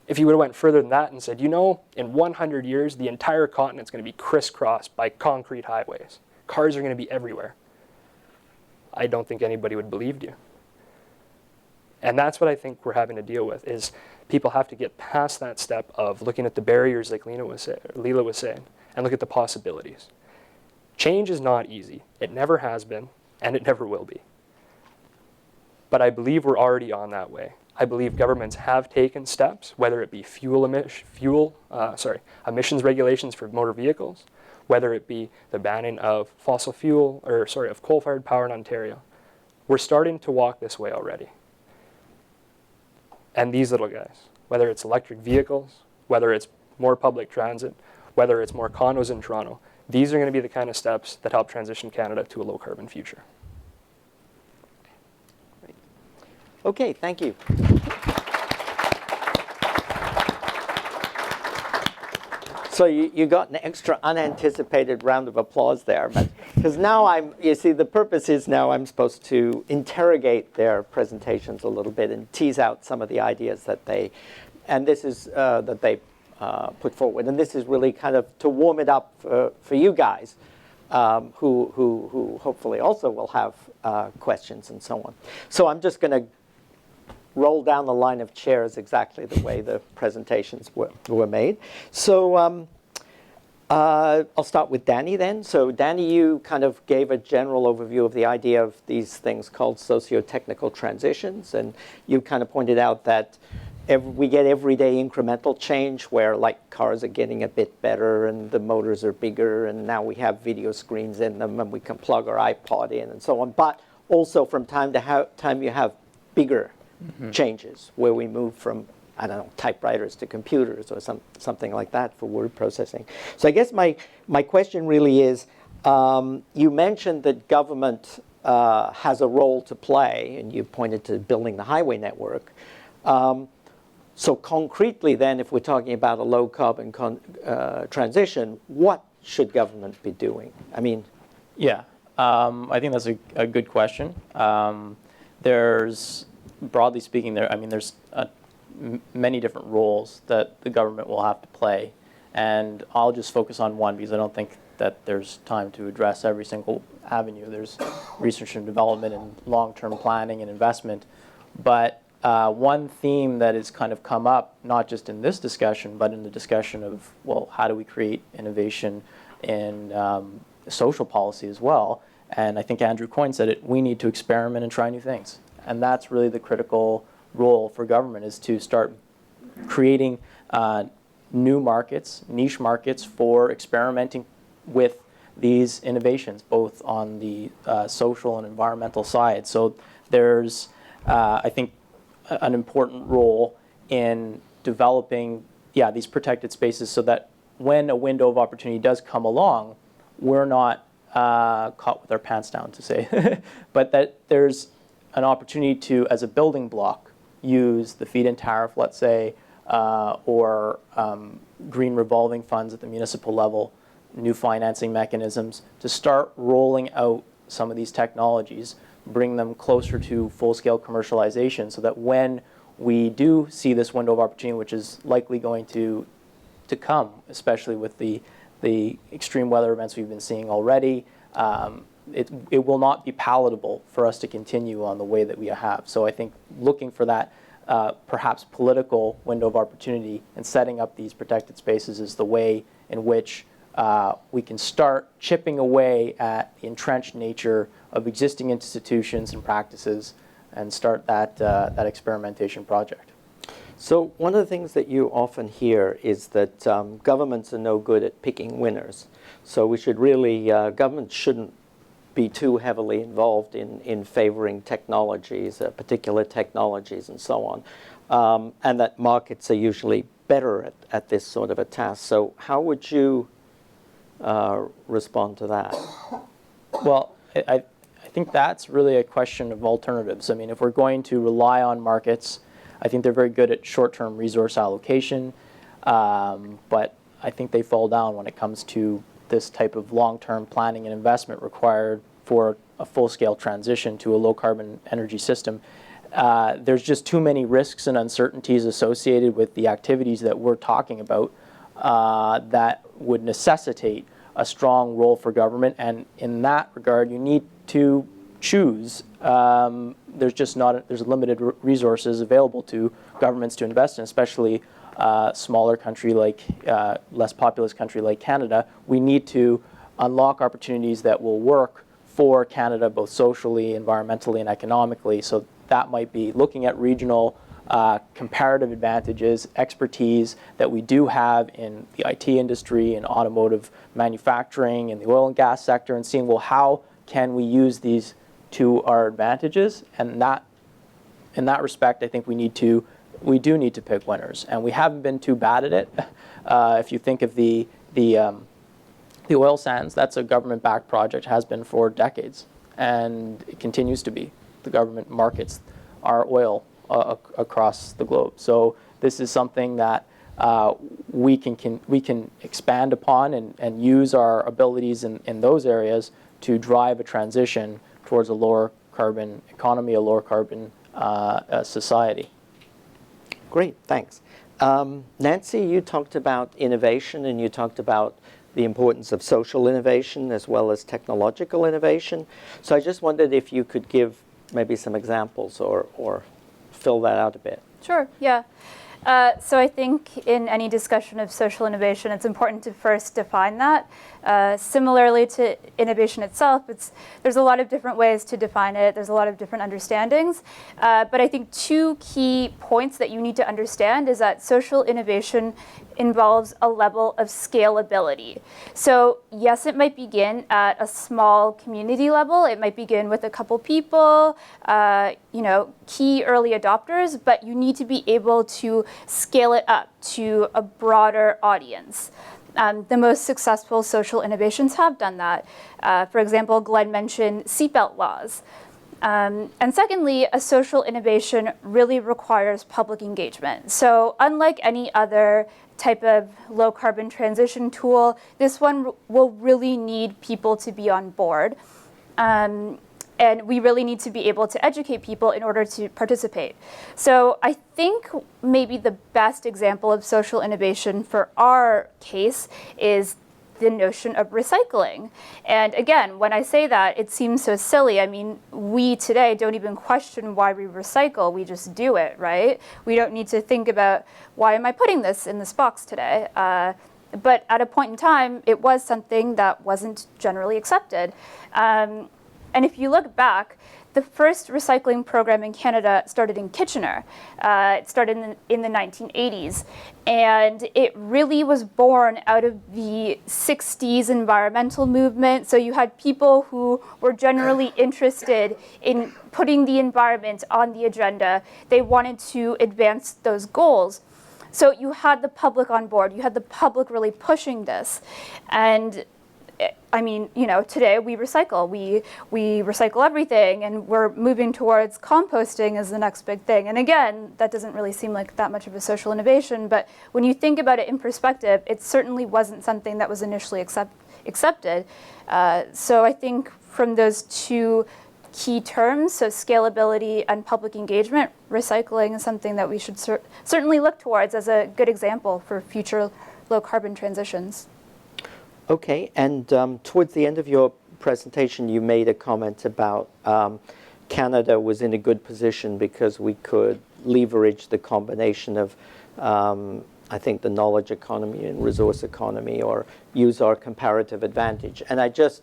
If you would have went further than that and said, you know, in 100 years, the entire continent's going to be crisscrossed by concrete highways. Cars are going to be everywhere. I don't think anybody would have believed you. And that's what I think we're having to deal with, is people have to get past that step of looking at the barriers, like Leela was saying, and look at the possibilities. Change is not easy. It never has been, and it never will be. But I believe we're already on that way. I believe governments have taken steps, whether it be emissions regulations for motor vehicles, whether it be the banning of of coal-fired power in Ontario. We're starting to walk this way already. And these little guys, whether it's electric vehicles, whether it's more public transit, whether it's more condos in Toronto, these are going to be the kind of steps that help transition Canada to a low-carbon future. Okay, thank you. So you got an extra unanticipated round of applause there, but because now you see, the purpose is now I'm supposed to interrogate their presentations a little bit and tease out some of the ideas that they put forward, and this is really kind of to warm it up for you guys, who hopefully also will have questions and so on. So I'm just going to roll down the line of chairs exactly the way the presentations were made. So I'll start with Danny then. So Danny, you kind of gave a general overview of the idea of these things called socio-technical transitions, and you kind of pointed out that we get everyday incremental change where, like, cars are getting a bit better and the motors are bigger and now we have video screens in them and we can plug our iPod in and so on. But also from time to time you have bigger changes where we move from, I don't know, typewriters to computers or something like that for word processing. So I guess my question really is, you mentioned that government has a role to play, and you pointed to building the highway network. So concretely then, if we're talking about a low carbon transition, what should government be doing? I mean, Yeah, I think that's a good question. There's, broadly speaking, there's many different roles that the government will have to play, and I'll just focus on one because I don't think that there's time to address every single avenue. There's research and development and long-term planning and investment, but one theme that has kind of come up, not just in this discussion, but in the discussion of, well, how do we create innovation in social policy as well? And I think Andrew Coyne said it, we need to experiment and try new things. And that's really the critical role for government, is to start creating new markets, niche markets for experimenting with these innovations, both on the social and environmental side. So there's, I think, an important role in developing, these protected spaces so that when a window of opportunity does come along, we're not caught with our pants down, to say, but that there's an opportunity to, as a building block, use the feed-in tariff, let's say, or green revolving funds at the municipal level, new financing mechanisms, to start rolling out some of these technologies, bring them closer to full-scale commercialization, so that when we do see this window of opportunity, which is likely going to come, especially with the extreme weather events we've been seeing already, it will not be palatable for us to continue on the way that we have. So I think looking for that perhaps political window of opportunity and setting up these protected spaces is the way in which we can start chipping away at the entrenched nature of existing institutions and practices and start that experimentation project. so one of the things that you often hear is that governments are no good at picking winners. So we should really, governments shouldn't be too heavily involved in favoring technologies, particular technologies and so on, and that markets are usually better at this sort of a task. So how would you respond to that? Well, I think that's really a question of alternatives. I mean, if we're going to rely on markets, I think they're very good at short-term resource allocation, but I think they fall down when it comes to this type of long-term planning and investment required for a full-scale transition to a low-carbon energy system. There's just too many risks and uncertainties associated with the activities that we're talking about that would necessitate a strong role for government. And in that regard, you need to choose. There's limited resources available to governments to invest in, especially a smaller country like, less populous country like Canada. We need to unlock opportunities that will work for Canada, both socially, environmentally, and economically. So that might be looking at regional comparative advantages, expertise that we do have in the IT industry and automotive manufacturing and the oil and gas sector, and seeing, well, how can we use these to our advantages? And that, in that respect, I think we do need to pick winners, and we haven't been too bad at it. If you think of the oil sands, that's a government-backed project, has been for decades, and it continues to be. The government markets our oil across the globe. So this is something that we can expand upon and use our abilities in those areas to drive a transition towards a lower carbon economy, a lower carbon society. Great, thanks. Nancy, you talked about innovation, and you talked about the importance of social innovation as well as technological innovation. So I just wondered if you could give maybe some examples or fill that out a bit. Sure, yeah. So I think in any discussion of social innovation, it's important to first define that. Similarly to innovation itself, there's a lot of different ways to define it. There's a lot of different understandings. But I think two key points that you need to understand is that social innovation involves a level of scalability. So yes, it might begin at a small community level. It might begin with a couple people, key early adopters, but you need to be able to scale it up to a broader audience. The most successful social innovations have done that. For example, Glenn mentioned seatbelt laws. And secondly, a social innovation really requires public engagement. So unlike any other type of low carbon transition tool, this one will really need people to be on board. And we really need to be able to educate people in order to participate. So I think maybe the best example of social innovation for our case is the notion of recycling. And again, when I say that, it seems so silly. I mean, we today don't even question why we recycle, we just do it, right? We don't need to think about, why am I putting this in this box today? But at a point in time, it was something that wasn't generally accepted. And if you look back, the first recycling program in Canada started in Kitchener. It started in the 1980s. And it really was born out of the 60s environmental movement. So you had people who were generally interested in putting the environment on the agenda. They wanted to advance those goals. So you had the public on board. You had the public really pushing this. And I mean, you know, today we recycle. We recycle everything, and we're moving towards composting as the next big thing. And again, that doesn't really seem like that much of a social innovation, but when you think about it in perspective, it certainly wasn't something that was initially accepted. So I think from those two key terms, so scalability and public engagement, recycling is something that we should certainly look towards as a good example for future low carbon transitions. Okay, and towards the end of your presentation, you made a comment about Canada was in a good position because we could leverage the combination of, I think, the knowledge economy and resource economy, or use our comparative advantage. And I just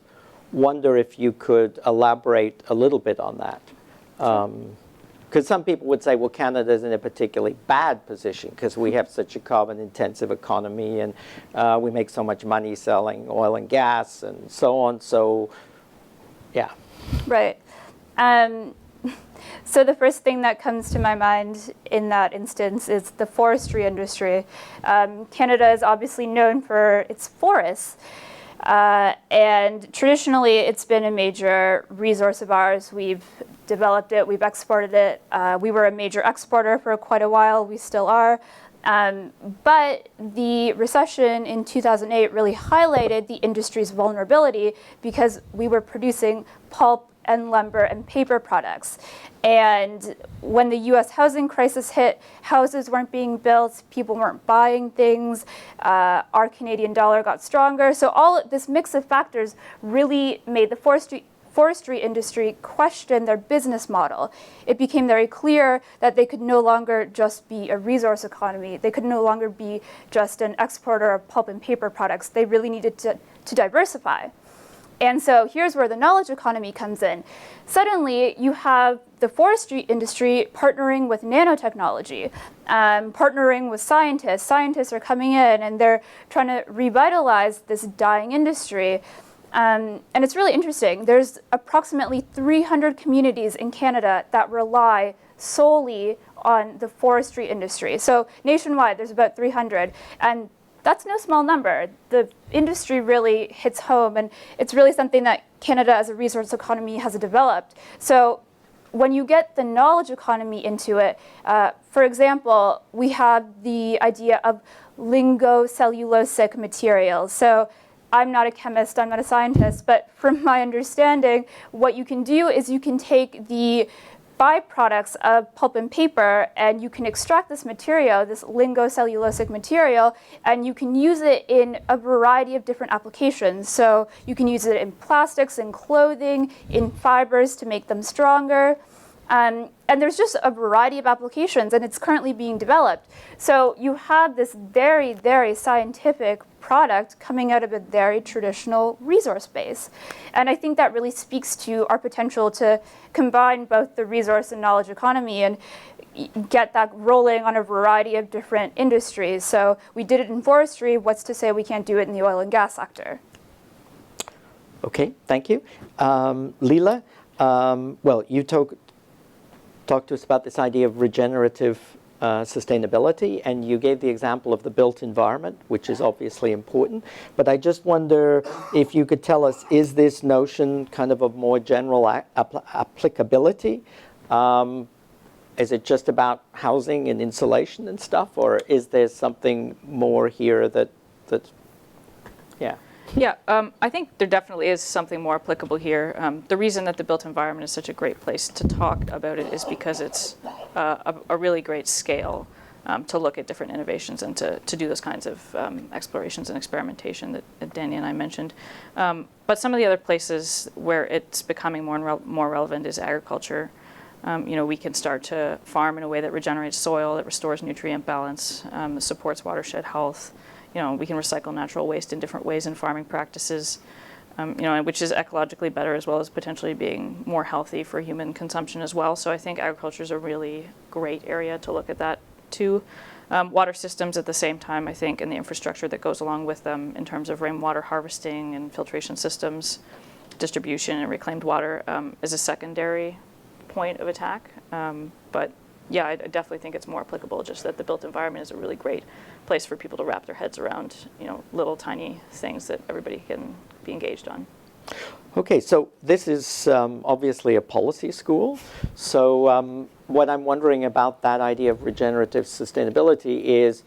wonder if you could elaborate a little bit on that. Because some people would say, well, Canada's in a particularly bad position because we have such a carbon-intensive economy, and we make so much money selling oil and gas and so on. So, yeah. Right. So the first thing that comes to my mind in that instance is the forestry industry. Canada is obviously known for its forests. And traditionally, it's been a major resource of ours. We've developed it, we've exported it. We were a major exporter for quite a while, we still are. But the recession in 2008 really highlighted the industry's vulnerability because we were producing pulp and lumber and paper products. And when the US housing crisis hit, houses weren't being built, people weren't buying things, our Canadian dollar got stronger. So all this mix of factors really made the forestry industry question their business model. It became very clear that they could no longer just be a resource economy. They could no longer be just an exporter of pulp and paper products. They really needed to diversify. And so here's where the knowledge economy comes in. Suddenly, you have the forestry industry partnering with nanotechnology, partnering with scientists. Scientists are coming in and they're trying to revitalize this dying industry. And it's really interesting. There's approximately 300 communities in Canada that rely solely on the forestry industry. So nationwide, there's about 300. And that's no small number. The industry really hits home, and it's really something that Canada as a resource economy has developed. So when you get the knowledge economy into it, for example, we have the idea of lingocellulosic materials. So I'm not a chemist, I'm not a scientist, but from my understanding, what you can do is you can take the byproducts of pulp and paper, and you can extract this material, this lingocellulosic material, and you can use it in a variety of different applications. So you can use it in plastics, in clothing, in fibers to make them stronger. And there's just a variety of applications, and it's currently being developed. So you have this very, very scientific product coming out of a very traditional resource base. And I think that really speaks to our potential to combine both the resource and knowledge economy and get that rolling on a variety of different industries. So we did it in forestry. What's to say we can't do it in the oil and gas sector? Okay, thank you. Leela, well, you talked to us about this idea of regenerative sustainability, and you gave the example of the built environment, which is obviously important. But I just wonder if you could tell us, is this notion kind of more general applicability? Is it just about housing and insulation and stuff, or is there something more here that yeah? Yeah, I think there definitely is something more applicable here. The reason that the built environment is such a great place to talk about it is because it's a really great scale to look at different innovations and to do those kinds of explorations and experimentation that Danny and I mentioned. But some of the other places where it's becoming more relevant is agriculture. We can start to farm in a way that regenerates soil, that restores nutrient balance, that supports watershed health. We can recycle natural waste in different ways in farming practices, which is ecologically better as well as potentially being more healthy for human consumption as well. So I think agriculture is a really great area to look at that too. Water systems at the same time, I think, and the infrastructure that goes along with them in terms of rainwater harvesting and filtration systems, distribution and reclaimed water is a secondary point of attack. But yeah, I definitely think it's more applicable, just that the built environment is a really great place for people to wrap their heads around, little tiny things that everybody can be engaged on. Okay, so this is obviously a policy school. So what I'm wondering about that idea of regenerative sustainability is,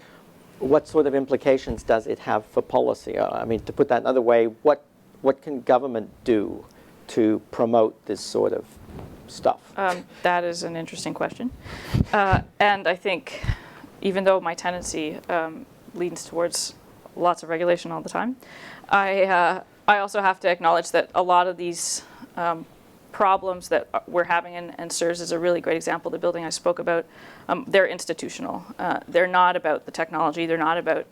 what sort of implications does it have for policy? I mean, to put that another way, what can government do to promote this sort of stuff? That is an interesting question. And I think even though my tendency leans towards lots of regulation all the time, I also have to acknowledge that a lot of these problems that we're having, and SIRS is a really great example, the building I spoke about, they're institutional. They're not about the technology. They're not about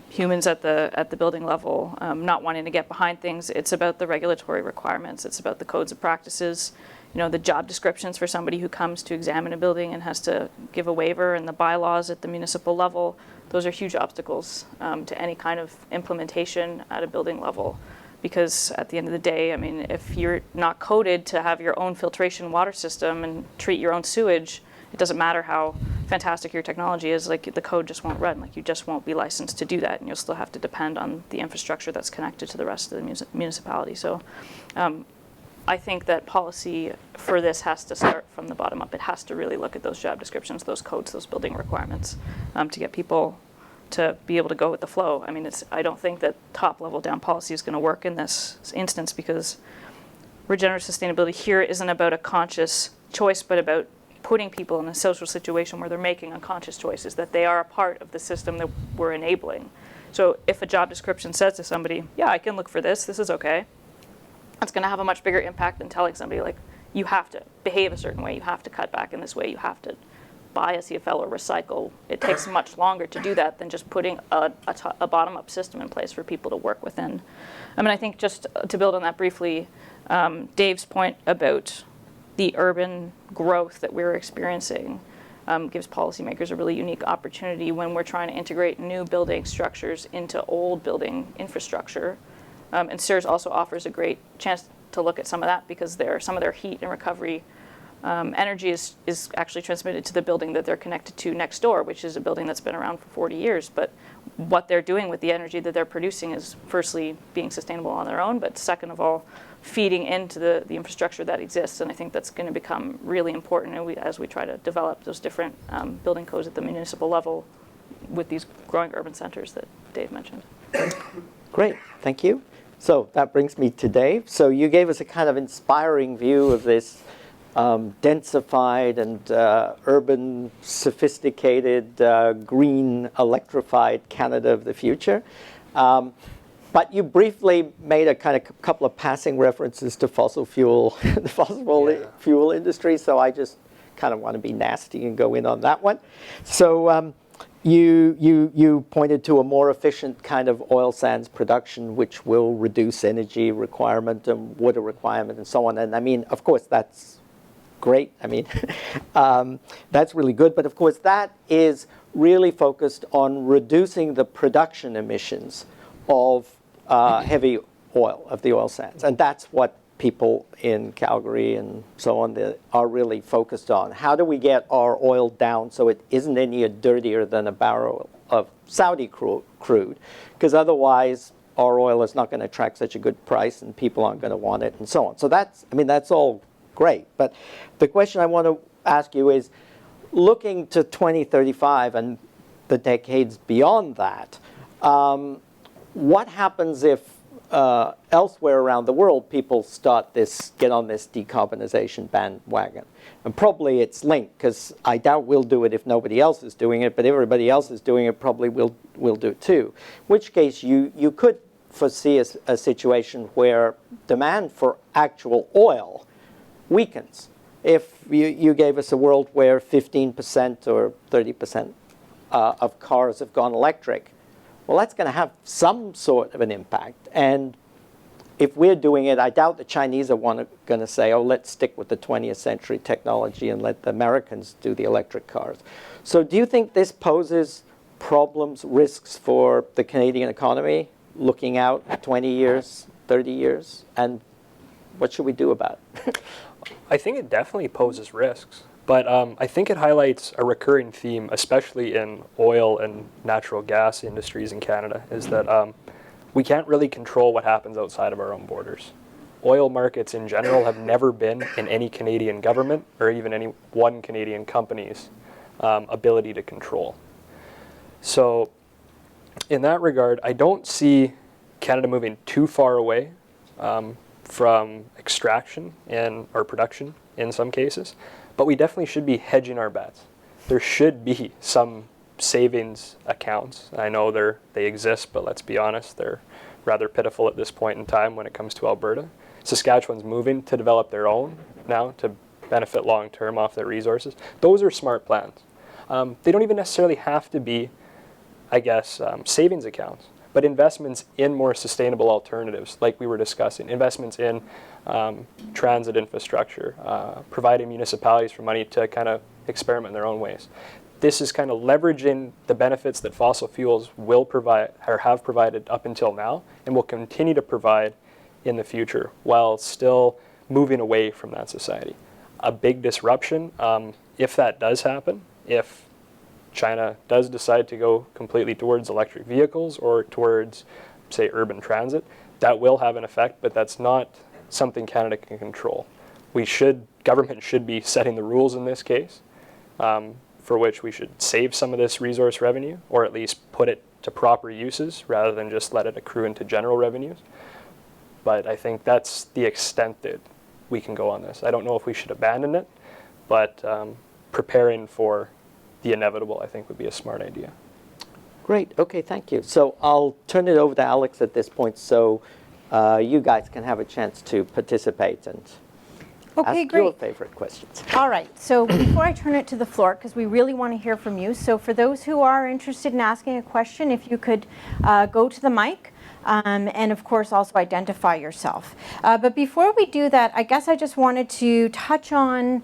humans at the building level not wanting to get behind things. It's about the regulatory requirements. It's about the codes of practices, the job descriptions for somebody who comes to examine a building and has to give a waiver, and the bylaws at the municipal level. Those are huge obstacles to any kind of implementation at a building level. Because at the end of the day, I mean, if you're not coded to have your own filtration water system and treat your own sewage, it doesn't matter how fantastic your technology is, like the code just won't run. Like you just won't be licensed to do that, and you'll still have to depend on the infrastructure that's connected to the rest of the municipality. So I think that policy for this has to start from the bottom up. It has to really look at those job descriptions, those codes, those building requirements to get people to be able to go with the flow. I mean, I don't think that top level down policy is going to work in this instance, because regenerative sustainability here isn't about a conscious choice, but about putting people in a social situation where they're making unconscious choices, that they are a part of the system that we're enabling. So if a job description says to somebody, yeah, I can look for this is okay, that's going to have a much bigger impact than telling somebody, like, you have to behave a certain way, you have to cut back in this way, you have to buy a CFL or recycle. It takes much longer to do that than just putting a bottom-up system in place for people to work within. I mean, I think just to build on that briefly, Dave's point about the urban growth that we're experiencing gives policymakers a really unique opportunity when we're trying to integrate new building structures into old building infrastructure. And SIRS also offers a great chance to look at some of that, because some of their heat and recovery energy is actually transmitted to the building that they're connected to next door, which is a building that's been around for 40 years. But what they're doing with the energy that they're producing is firstly being sustainable on their own, but second of all, feeding into the infrastructure that exists. And I think that's going to become really important as we try to develop those different building codes at the municipal level with these growing urban centers that Dave mentioned. Great, thank you. So that brings me to Dave. So you gave us a kind of inspiring view of this densified and urban, sophisticated, green, electrified Canada of the future. But you briefly made a kind of couple of passing references to fossil fuel, the fossil fuel industry. So I just kind of want to be nasty and go in on that one. So you pointed to a more efficient kind of oil sands production, which will reduce energy requirement and water requirement and so on. And I mean, of course, that's great. I mean, that's really good. But of course, that is really focused on reducing the production emissions of heavy oil, of the oil sands. And that's what people in Calgary and so on that are really focused on. How do we get our oil down so it isn't any dirtier than a barrel of Saudi crude? Because otherwise, our oil is not going to attract such a good price and people aren't going to want it and so on. So that's, I mean, that's all great. But the question I want to ask you is, looking to 2035 and the decades beyond that, what happens if elsewhere around the world people get on this decarbonization bandwagon? And probably it's linked, because I doubt we'll do it if nobody else is doing it, but everybody else is doing it, probably we'll do it too. In which case you could foresee a situation where demand for actual oil weakens. If you gave us a world where 15% or 30% of cars have gone electric, well, that's going to have some sort of an impact. And if we're doing it, I doubt the Chinese are going to say, oh, let's stick with the 20th century technology and let the Americans do the electric cars. So do you think this poses problems, risks for the Canadian economy, looking out 20 years, 30 years? And what should we do about it? I think it definitely poses risks, but I think it highlights a recurring theme, especially in oil and natural gas industries in Canada, is that we can't really control what happens outside of our own borders. Oil markets in general have never been in any Canadian government or even any one Canadian company's ability to control. So in that regard, I don't see Canada moving too far away from extraction or production in some cases, but we definitely should be hedging our bets. There should be some savings accounts. I know they exist, but let's be honest, they're rather pitiful at this point in time when it comes to Alberta. Saskatchewan's moving to develop their own now to benefit long-term off their resources. Those are smart plans. They don't even necessarily have to be, I guess, savings accounts, but investments in more sustainable alternatives, like we were discussing, investments in transit infrastructure, providing municipalities for money to kind of experiment in their own ways. This is kind of leveraging the benefits that fossil fuels will provide or have provided up until now and will continue to provide in the future while still moving away from that society. A big disruption, if that does happen, if China does decide to go completely towards electric vehicles or towards, say, urban transit, that will have an effect, but that's not something Canada can control. Government should be setting the rules in this case, for which we should save some of this resource revenue, or at least put it to proper uses rather than just let it accrue into general revenues. But I think that's the extent that we can go on this. I don't know if we should abandon it, but preparing for the inevitable, I think, would be a smart idea. Great. Okay, thank you. So I'll turn it over to Alex at this point so you guys can have a chance to participate and ask your favorite questions. All right. So before I turn it to the floor, because we really want to hear from you, so for those who are interested in asking a question, if you could go to the mic. And of course also identify yourself. But before we do that, I guess I just wanted to touch on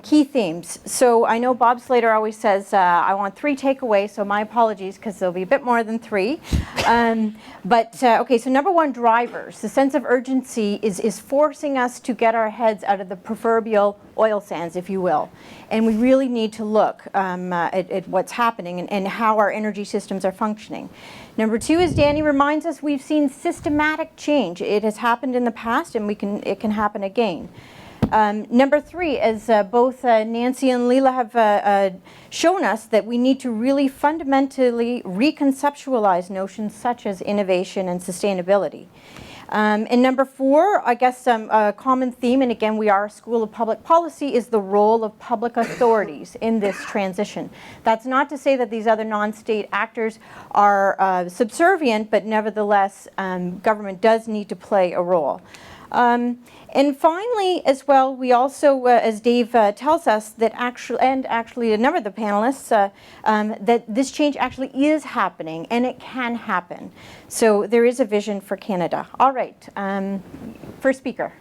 key themes. So I know Bob Slater always says, I want 3 takeaways, so my apologies because there'll be a bit more than 3. Okay, so number 1, drivers. The sense of urgency is forcing us to get our heads out of the proverbial oil sands, if you will. And we really need to look at what's happening and how our energy systems are functioning. Number 2, as Danny reminds us, we've seen systematic change. It has happened in the past and it can happen again. Number 3, as both Nancy and Leela have shown us, that we need to really fundamentally reconceptualize notions such as innovation and sustainability. And number 4, I guess a common theme, and again we are a school of public policy, is the role of public authorities in this transition. That's not to say that these other non-state actors are subservient, but nevertheless government does need to play a role. And finally, as well, we also, as Dave tells us, that actually a number of the panelists, that this change actually is happening and it can happen. So there is a vision for Canada. All right, first speaker.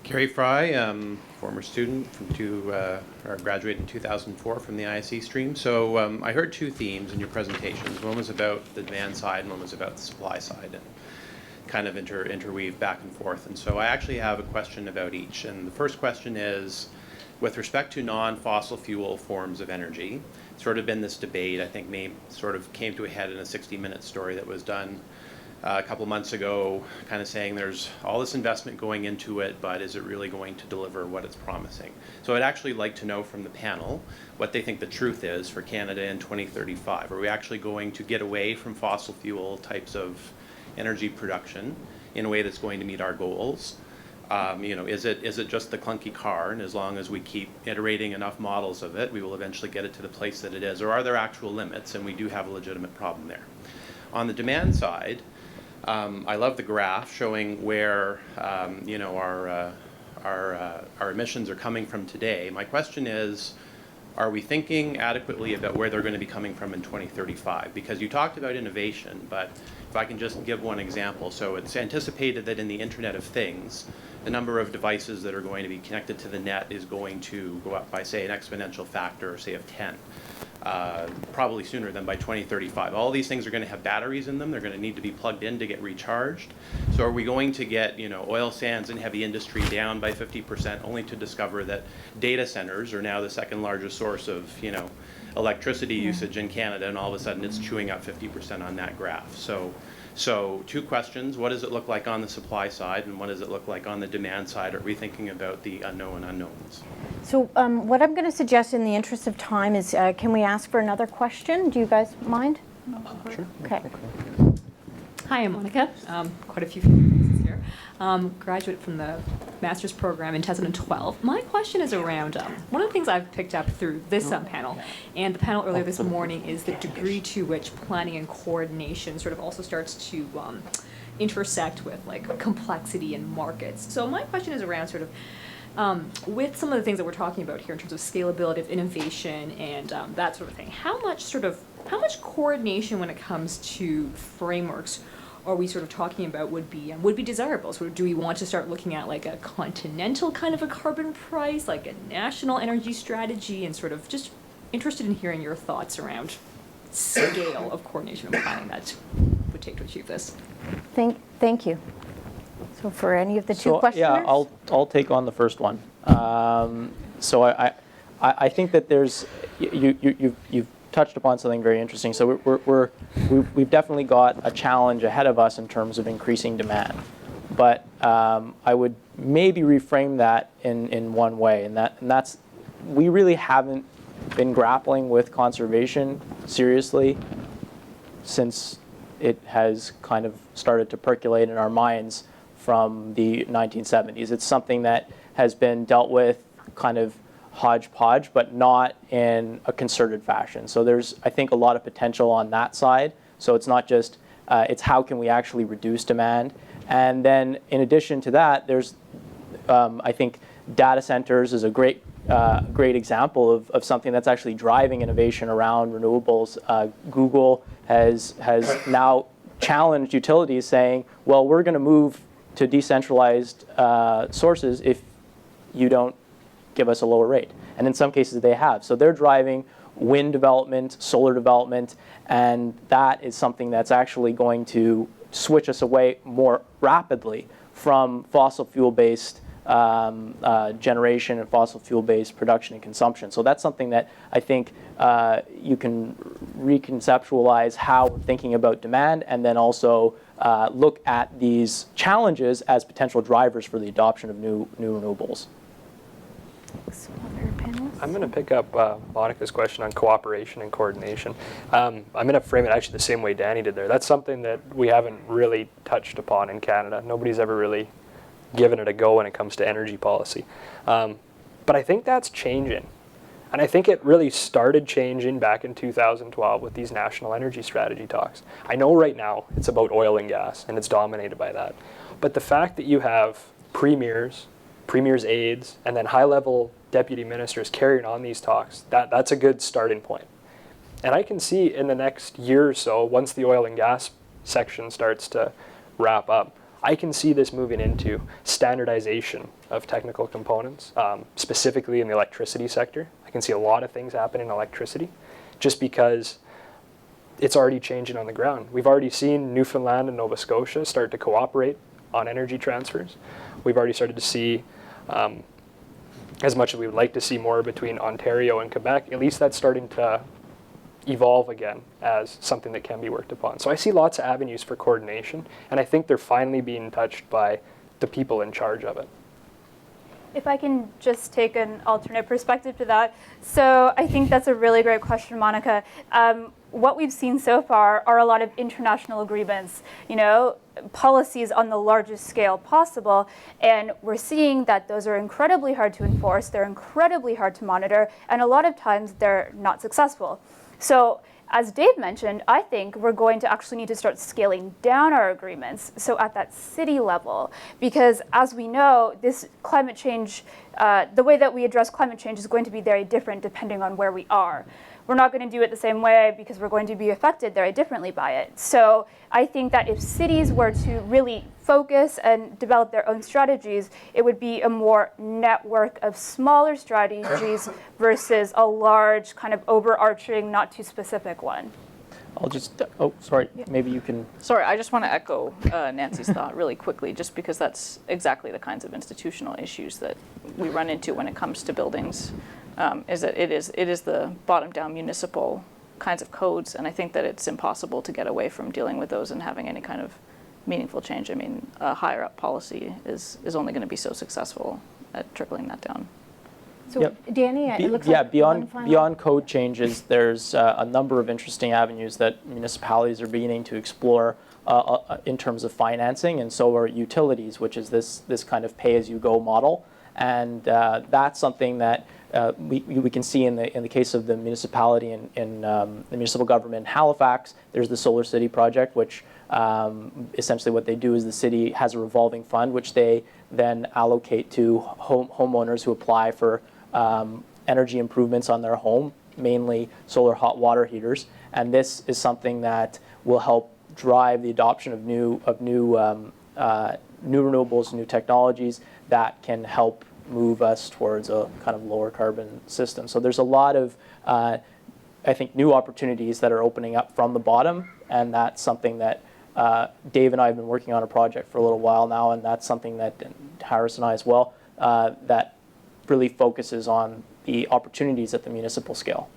Kerry Fry, former student or graduated in 2004 from the ISE stream. So I heard 2 themes in your presentations. One was about the demand side and one was about the supply side. And kind of interweave back and forth. And so I actually have a question about each. And the first question is, with respect to non-fossil fuel forms of energy, sort of been this debate, I think sort of came to a head in a 60-minute story that was done a couple months ago, kind of saying there's all this investment going into it, but is it really going to deliver what it's promising? So I'd actually like to know from the panel what they think the truth is for Canada in 2035. Are we actually going to get away from fossil fuel types of energy production in a way that's going to meet our goals? Is it just the clunky car, and as long as we keep iterating enough models of it, we will eventually get it to the place that it is? Or are there actual limits, and we do have a legitimate problem there? On the demand side, I love the graph showing where our emissions are coming from today. My question is, are we thinking adequately about where they're going to be coming from in 2035? Because you talked about innovation, but if I can just give one example. So it's anticipated that in the Internet of Things, the number of devices that are going to be connected to the net is going to go up by, say, an exponential factor, say, of 10. Probably sooner than by 2035. All these things are going to have batteries in them. They're going to need to be plugged in to get recharged. So are we going to get, oil sands and heavy industry down by 50%, only to discover that data centers are now the second largest source of, electricity usage in Canada, and all of a sudden it's chewing up 50% on that graph. So two questions: what does it look like on the supply side, and what does it look like on the demand side? Are we thinking about the unknown unknowns? So what I'm going to suggest in the interest of time is, can we ask for another question? Do you guys mind? Sure. Okay. Hi, I'm Monica. Quite a few faces here. Graduate from the master's program in 2012. My question is around one of the things I've picked up through this panel and the panel earlier this morning is the degree to which planning and coordination sort of also starts to intersect with like complexity in markets. So my question is around sort of with some of the things that we're talking about here in terms of scalability of innovation and that sort of thing, how much coordination when it comes to frameworks are we sort of talking about would be desirable? So do we want to start looking at like a continental kind of a carbon price, like a national energy strategy, and sort of just interested in hearing your thoughts around scale of coordination and planning that would take to achieve this. Thank you. So for any of the two So questioners? yeah, I'll take on the first one. So I think that there's you've touched upon something very interesting. So we've definitely got a challenge ahead of us in terms of increasing demand. But I would maybe reframe that in one way, and that's we really haven't been grappling with conservation seriously since it has kind of started to percolate in our minds from the 1970s. It's something that has been dealt with kind of hodgepodge, but not in a concerted fashion. So there's, I think, a lot of potential on that side. So it's not just, it's how can we actually reduce demand. And then in addition to that, there's, I think, data centers is a great example of something that's actually driving innovation around renewables. Google has now challenged utilities saying, well, we're going to move to decentralized sources if you don't give us a lower rate. And in some cases they have. So they're driving wind development, solar development, and that is something that's actually going to switch us away more rapidly from fossil fuel-based generation and fossil fuel-based production and consumption. So that's something that I think you can reconceptualize how we're thinking about demand, and then also look at these challenges as potential drivers for the adoption of new renewables. I'm going to pick up Monica's question on cooperation and coordination. I'm going to frame it actually the same way Danny did there. That's something that we haven't really touched upon in Canada. Nobody's ever really given it a go when it comes to energy policy. But I think that's changing. And I think it really started changing back in 2012 with these national energy strategy talks. I know right now it's about oil and gas, and it's dominated by that. But the fact that you have premiers, aides, and then high-level deputy ministers carrying on these talks, that's a good starting point. And I can see in the next year or so, once the oil and gas section starts to wrap up, I can see this moving into standardization of technical components, specifically in the electricity sector. I can see a lot of things happen in electricity, just because it's already changing on the ground. We've already seen Newfoundland and Nova Scotia start to cooperate on energy transfers. We've already started to see, as much as we would like to see more between Ontario and Quebec, at least that's starting to evolve again as something that can be worked upon. So I see lots of avenues for coordination, and I think they're finally being touched by the people in charge of it. If I can just take an alternate perspective to that. So I think that's a really great question, Monica. What we've seen so far are a lot of international agreements, policies on the largest scale possible. And we're seeing that those are incredibly hard to enforce, they're incredibly hard to monitor, and a lot of times they're not successful. So as Dave mentioned, I think we're going to actually need to start scaling down our agreements, so at that city level, because as we know, this climate change, the way that we address climate change is going to be very different depending on where we are. We're not going to do it the same way because we're going to be affected very differently by it. So I think that if cities were to really focus and develop their own strategies, it would be a more network of smaller strategies versus a large kind of overarching, not too specific one. I'll just, oh, sorry, maybe you can. Sorry, I just want to echo Nancy's thought really quickly, just because that's exactly the kinds of institutional issues that we run into when it comes to buildings, is that it is the bottom-down municipal kinds of codes, and I think that it's impossible to get away from dealing with those and having any kind of meaningful change. I mean, a higher-up policy is only going to be so successful at trickling that down. So, Yep. Danny, it looks like beyond code changes, there's a number of interesting avenues that municipalities are beginning to explore in terms of financing, and so are utilities, which is this kind of pay-as-you-go model, and that's something that we can see in the case of the municipality in the municipal government in Halifax. There's the Solar City project, which essentially what they do is the city has a revolving fund, which they then allocate to homeowners who apply for energy improvements on their home, mainly solar hot water heaters, and this is something that will help drive the adoption of new renewables, new technologies that can help move us towards a kind of lower carbon system. So there's a lot of, I think, new opportunities that are opening up from the bottom, and that's something that Dave and I have been working on a project for a little while now, and that's something that Harris and I as well, that really focuses on the opportunities at the municipal scale.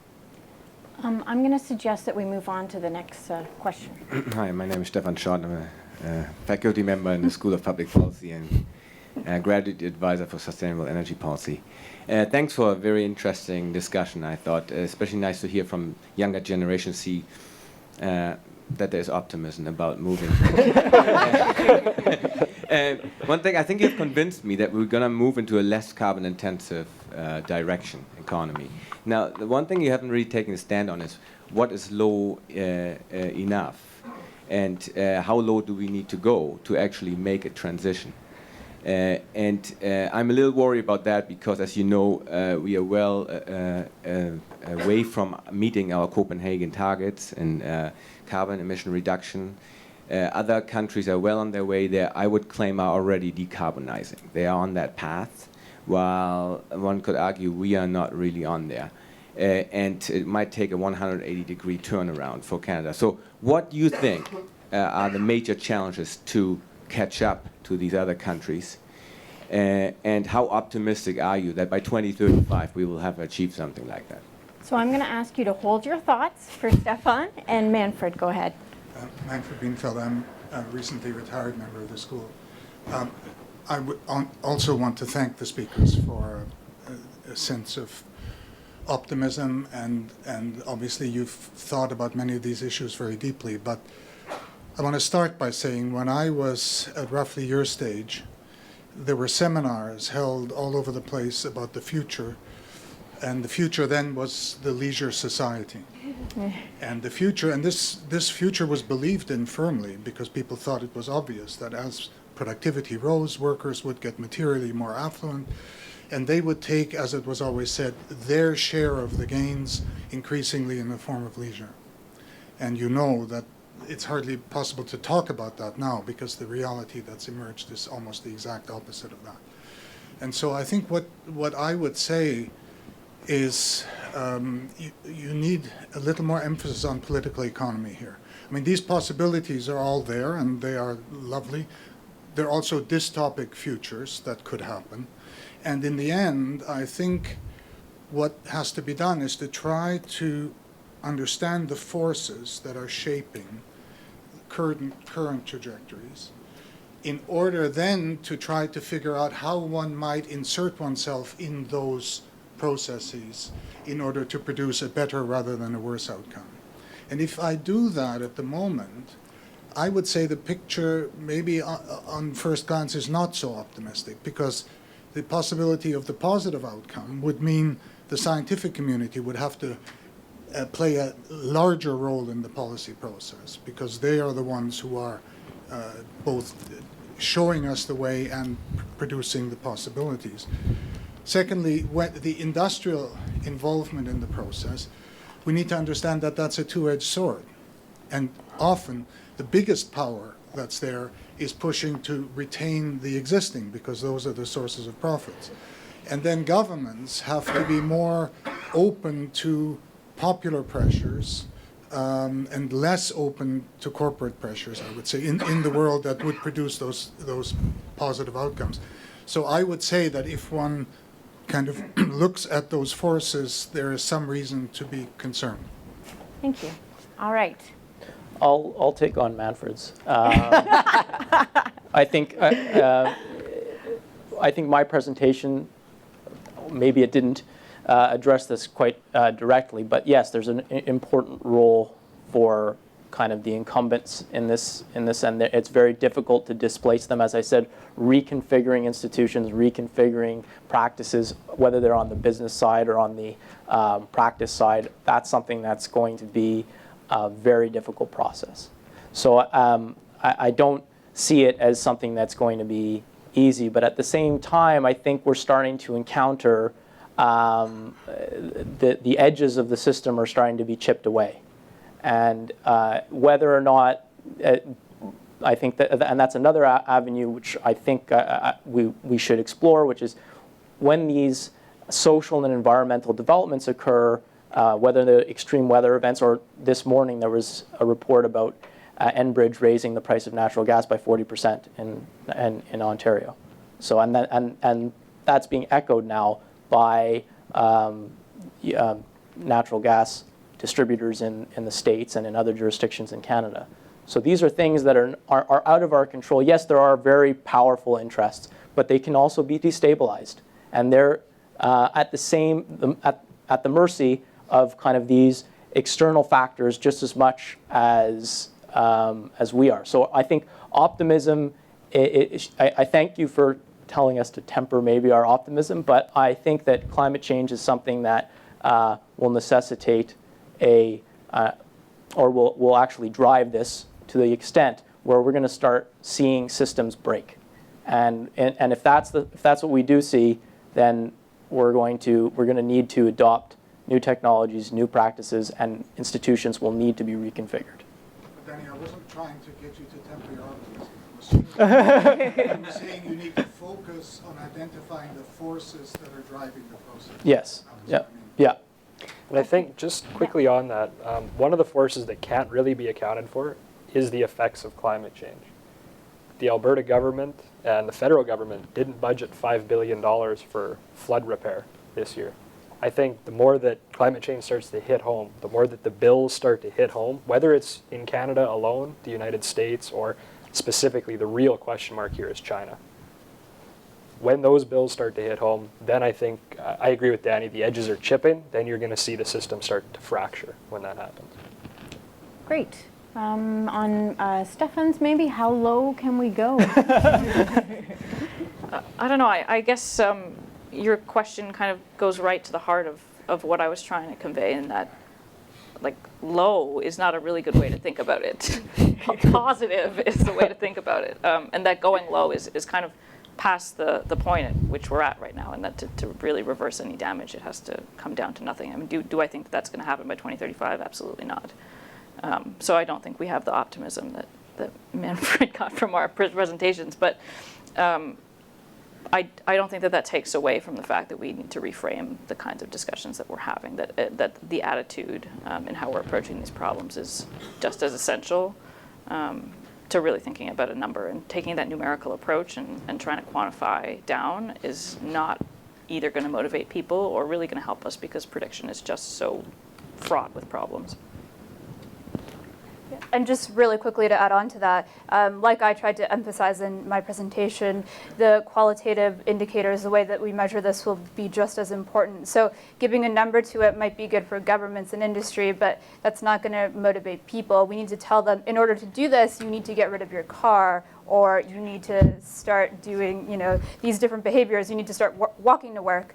I'm going to suggest that we move on to the next question. Hi, my name is Stefan Schott. I'm a faculty member in the School of Public Policy and graduate advisor for sustainable energy policy. Thanks for a very interesting discussion, I thought. Especially nice to hear from younger generations see that there's optimism about moving. One thing, I think you've convinced me that we're going to move into a less carbon-intensive direction economy. Now, the one thing you haven't really taken a stand on is what is low enough, and how low do we need to go to actually make a transition. And I'm a little worried about that because, as you know, we are well away from meeting our Copenhagen targets and carbon emission reduction. Other countries are well on their way there. I would claim are already decarbonizing. They are on that path, while one could argue we are not really on there. And it might take a 180-degree turnaround for Canada. So what do you think are the major challenges to catch up to these other countries? And how optimistic are you that by 2035 we will have achieved something like that? So I'm going to ask you to hold your thoughts for Stefan, and Manfred, go ahead. Manfred Bienfeld, I'm a recently retired member of the school. I would also want to thank the speakers for a sense of optimism, and obviously you've thought about many of these issues very deeply, but I want to start by saying when I was at roughly your stage, there were seminars held all over the place about the future, and the future then was the leisure society. And the future, and this future was believed in firmly because people thought it was obvious that as productivity rose, workers would get materially more affluent, and they would take, as it was always said, their share of the gains increasingly in the form of leisure. And you know that it's hardly possible to talk about that now because the reality that's emerged is almost the exact opposite of that. And so I think what I would say is you need a little more emphasis on political economy here. I mean, these possibilities are all there, and they are lovely. There are also dystopic futures that could happen. And in the end, I think what has to be done is to try to understand the forces that are shaping current trajectories, in order then to try to figure out how one might insert oneself in those processes in order to produce a better rather than a worse outcome. And if I do that at the moment, I would say the picture maybe on first glance is not so optimistic, because the possibility of the positive outcome would mean the scientific community would have to play a larger role in the policy process, because they are the ones who are both showing us the way and producing the possibilities. Secondly, the industrial involvement in the process, we need to understand that that's a two-edged sword. And often the biggest power that's there is pushing to retain the existing, because those are the sources of profits. And then governments have to be more open to popular pressures and less open to corporate pressures, I would say, in the world that would produce those positive outcomes. So I would say that if one kind of looks at those forces, there is some reason to be concerned. Thank you. All right. I'll take on Manfred's. I think my presentation, maybe it didn't address this quite directly, but yes, there's an important role for kind of the incumbents in this, and it's very difficult to displace them. As I said, reconfiguring institutions, reconfiguring practices, whether they're on the business side or on the practice side, that's something that's going to be a very difficult process. So I don't see it as something that's going to be easy, but at the same time, I think we're starting to encounter the edges of the system are starting to be chipped away. And whether or not, I think that, and that's another avenue which I think we should explore, which is when these social and environmental developments occur, whether the extreme weather events, or this morning there was a report about Enbridge raising the price of natural gas by 40% in Ontario. So and that's being echoed now by natural gas distributors in the States and in other jurisdictions in Canada. So these are things that are out of our control. Yes, there are very powerful interests, but they can also be destabilized, and they're at the mercy of kind of these external factors just as much as we are. So I think optimism. I thank you for telling us to temper maybe our optimism, but I think that climate change is something that will necessitate or will actually drive this to the extent where we're going to start seeing systems break, and if that's what we do see, then we're going to need to adopt new technologies, new practices, and institutions will need to be reconfigured. But Danny, I wasn't trying to get you to temper your optimism. I was saying you need to focus on identifying the forces that are driving the process. Yes. Yeah. Yeah. And I think just quickly on that, one of the forces that can't really be accounted for is the effects of climate change. The Alberta government and the federal government didn't budget $5 billion for flood repair this year. I think the more that climate change starts to hit home, the more that the bills start to hit home, whether it's in Canada alone, the United States, or specifically the real question mark here is China. When those bills start to hit home, then I think, I agree with Danny, the edges are chipping, then you're going to see the system start to fracture when that happens. Great. On Stefan's, maybe, how low can we go? I don't know. I guess your question kind of goes right to the heart of what I was trying to convey, in that, like, low is not a really good way to think about it. Positive is the way to think about it. And that going low is kind of past the point at which we're at right now, and that to really reverse any damage, it has to come down to nothing. I mean, do I think that's going to happen by 2035? Absolutely not. So I don't think we have the optimism that Manfred got from our presentations. But I don't think that takes away from the fact that we need to reframe the kinds of discussions that we're having, that the attitude and how we're approaching these problems is just as essential to really thinking about a number, and taking that numerical approach and trying to quantify down is not either going to motivate people or really going to help us, because prediction is just so fraught with problems. And just really quickly to add on to that, like I tried to emphasize in my presentation, the qualitative indicators, the way that we measure this, will be just as important. So giving a number to it might be good for governments and industry, but that's not going to motivate people. We need to tell them, in order to do this, you need to get rid of your car, or you need to start doing, these different behaviors. You need to start walking to work.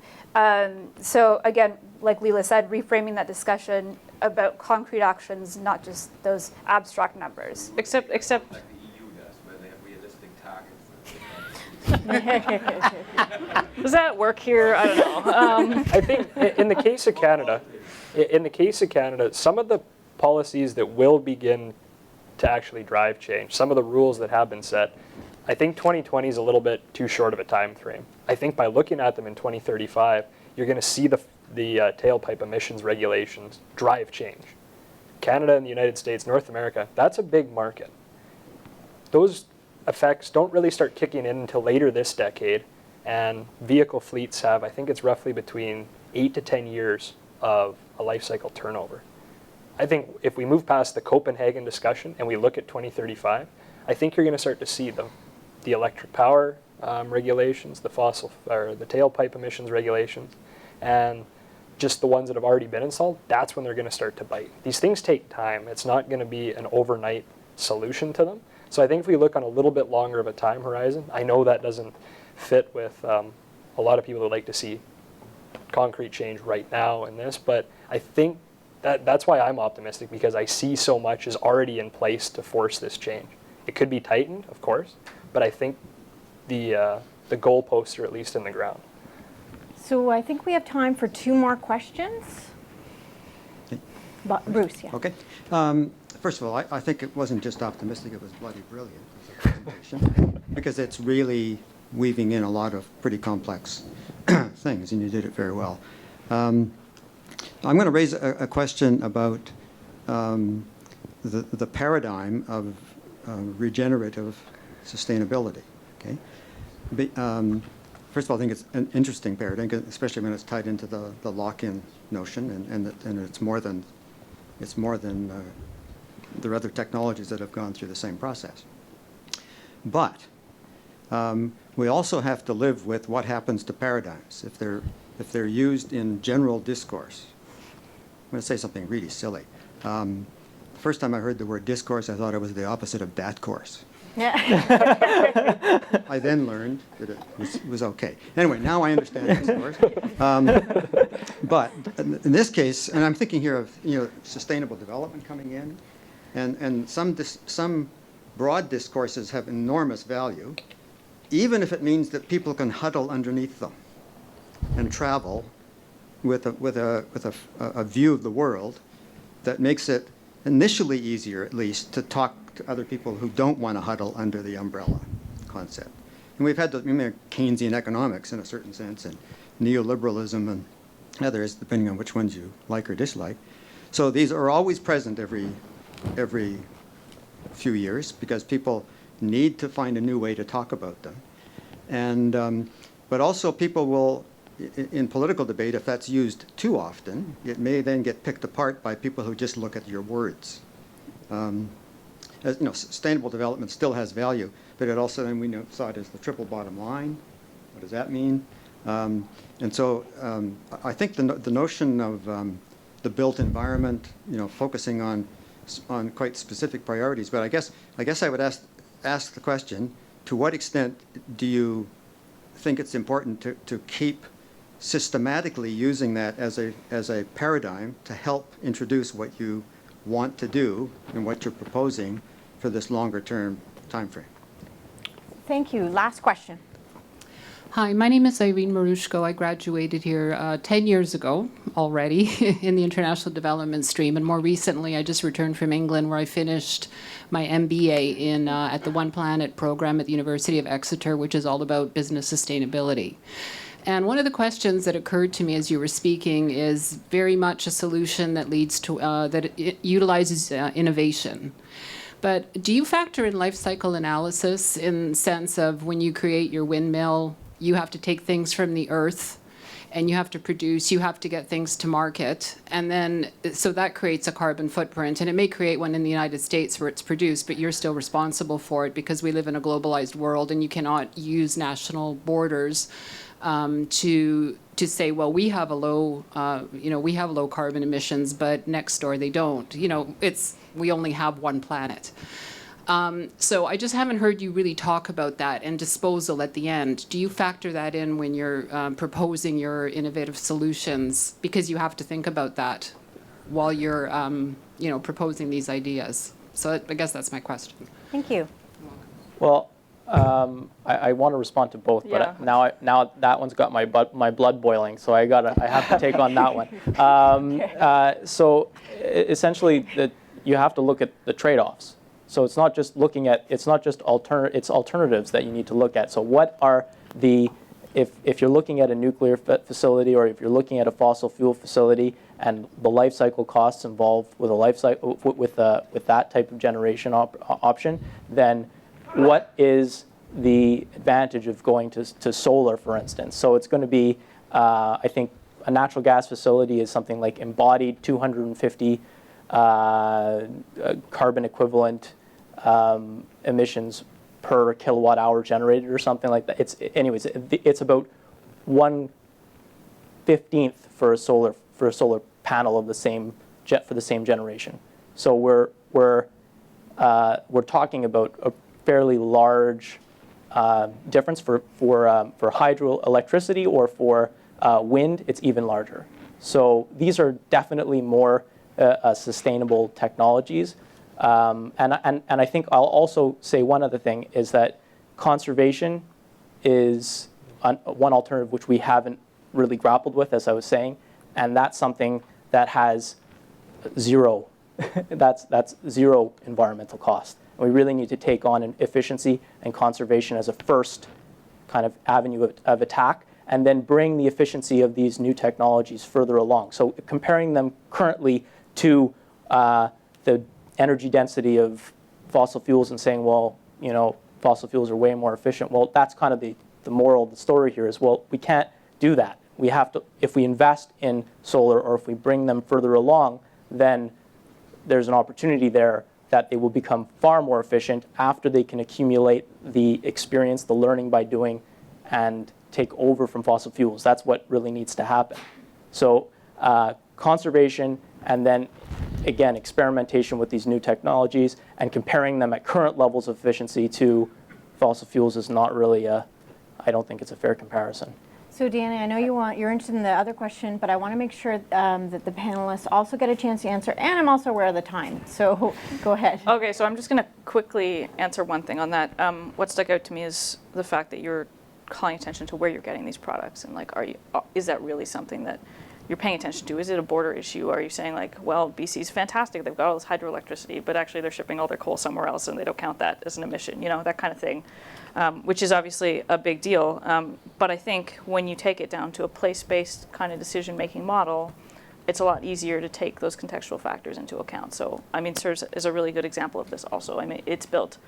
So again, like Leela said, reframing that discussion about concrete actions, not just those abstract numbers. Except Like the EU does, where they have realistic targets. does that work here? I don't know. I think in the case of Canada, some of the policies that will begin to actually drive change, some of the rules that have been set, I think 2020 is a little bit too short of a time frame. I think by looking at them in 2035, you're going to see the tailpipe emissions regulations drive change. Canada and the United States, North America, that's a big market. Those effects don't really start kicking in until later this decade, and vehicle fleets have, I think it's roughly between 8 to 10 years of a life cycle turnover. I think if we move past the Copenhagen discussion and we look at 2035, I think you're going to start to see the electric power regulations, the tailpipe emissions regulations, and just the ones that have already been installed. That's when they're going to start to bite. These things take time. It's not going to be an overnight solution to them. So I think if we look on a little bit longer of a time horizon, I know that doesn't fit with a lot of people that like to see concrete change right now in this, but I think that's why I'm optimistic, because I see so much is already in place to force this change. It could be tightened, of course, but I think the goalposts are at least in the ground. So I think we have time for 2 more questions. Bruce, yeah. Okay. First of all, I think it wasn't just optimistic, it was bloody brilliant as a presentation, because it's really weaving in a lot of pretty complex things, and you did it very well. I'm going to raise a question about the paradigm of regenerative sustainability. Okay. First of all, I think it's an interesting paradigm, especially when it's tied into the lock-in notion, and it's more than there are other technologies that have gone through the same process. But we also have to live with what happens to paradigms if they're used in general discourse. I'm going to say something really silly. The first time I heard the word discourse, I thought it was the opposite of that course. I then learned that it was okay. Anyway, now I understand discourse. But in this case, and I'm thinking here of sustainable development coming in, and some broad discourses have enormous value, even if it means that people can huddle underneath them and travel with a view of the world that makes it initially easier, at least, to talk to other people who don't want to huddle under the umbrella concept. And we've had Keynesian economics in a certain sense, and neoliberalism and others, depending on which ones you like or dislike. So these are always present every few years, because people need to find a new way to talk about them. And but also people will, in political debate, if that's used too often, it may then get picked apart by people who just look at your words. Sustainable development still has value, but it also, then we saw it as the triple bottom line. What does that mean? And so I think the notion of the built environment, focusing on quite specific priorities. But I guess I would ask the question: to what extent do you think it's important to keep systematically using that as a paradigm to help introduce what you want to do and what you're proposing for this longer term time frame? Thank you. Last question. Hi, my name is Irene Marushko. I graduated here 10 years ago already in the international development stream, and more recently I just returned from England where I finished my MBA in at the One Planet program at the University of Exeter, which is all about business sustainability. And one of the questions that occurred to me as you were speaking is very much a solution that leads to, it utilizes innovation. But do you factor in life cycle analysis in the sense of when you create your windmill, you have to take things from the earth and you have to produce, you have to get things to market. And then, so that creates a carbon footprint. And it may create one in the United States where it's produced, but you're still responsible for it because we live in a globalized world and you cannot use national borders to say, well, we have a low, we have low carbon emissions, but next door they don't. We only have one planet. So I just haven't heard you really talk about that and disposal at the end. Do you factor that in when you're proposing your innovative solutions? Because you have to think about that while you're, proposing these ideas. So I guess that's my question. Thank you. Well, I want to respond to both, Yeah. but now that one's got my blood boiling, so I have to take on that one. So essentially, you have to look at the trade-offs. So it's not just alternatives that you need to look at. So what are if you're looking at a nuclear facility or if you're looking at a fossil fuel facility and the life cycle costs involved with a life cycle with that type of generation option, then what is the advantage of going to solar, for instance? So it's going to be, I think, a natural gas facility is something like embodied 250 carbon equivalent emissions per kilowatt hour generated or something like that. It's about 1/15 for a solar panel of the same for the same generation. So we're talking about a fairly large difference for hydroelectricity, or for wind. It's even larger. So these are definitely more sustainable technologies. And I think I'll also say one other thing is that conservation is one alternative which we haven't really grappled with, as I was saying, and that's something that has zero, that's zero environmental cost. And we really need to take on an efficiency and conservation as a first kind of avenue of attack, and then bring the efficiency of these new technologies further along. So comparing them currently to the energy density of fossil fuels and saying, well, fossil fuels are way more efficient. Well, that's kind of the moral of the story here is, well, we can't do that. We have to, if we invest in solar or if we bring them further along, then there's an opportunity there that they will become far more efficient after they can accumulate the experience, the learning by doing, and take over from fossil fuels. That's what really needs to happen. So conservation, and then again, experimentation with these new technologies and comparing them at current levels of efficiency to fossil fuels is not really I don't think it's a fair comparison. So Danny, I know you're interested in the other question, but I want to make sure that the panelists also get a chance to answer, and I'm also aware of the time, so go ahead. Okay, so I'm just going to quickly answer one thing on that. What stuck out to me is the fact that you're calling attention to where you're getting these products, and is that really something that you're paying attention to? Is it a border issue? Are you saying well, BC's fantastic, they've got all this hydroelectricity, but actually they're shipping all their coal somewhere else and they don't count that as an emission, that kind of thing, which is obviously a big deal. But I think when you take it down to a place-based kind of decision-making model, it's a lot easier to take those contextual factors into account. So, CERS is a really good example of this also. It's built,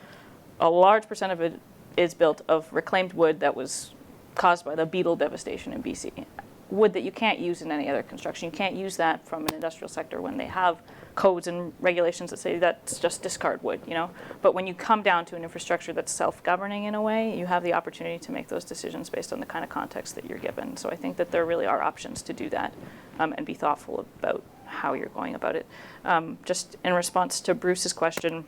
a large percent of it is built of reclaimed wood that was caused by the beetle devastation in BC. Wood that you can't use in any other construction. You can't use that from an industrial sector when they have codes and regulations that say that's just discard wood, But when you come down to an infrastructure that's self-governing in a way, you have the opportunity to make those decisions based on the kind of context that you're given. So I think that there really are options to do that and be thoughtful about how you're going about it. Just in response to Bruce's question,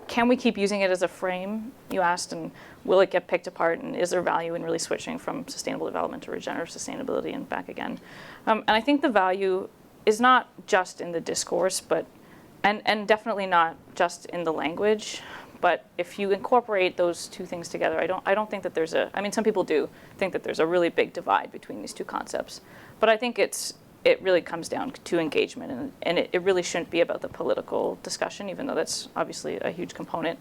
can we keep using it as a frame, you asked, and will it get picked apart, and is there value in really switching from sustainable development to regenerative sustainability and back again? And I think the value is not just in the discourse, but and definitely not just in the language, But if you incorporate those two things together, I don't think that there's a, I mean, some people do think that there's a really big divide between these two concepts. But I think it really comes down to engagement, and it really shouldn't be about the political discussion, even though that's obviously a huge component.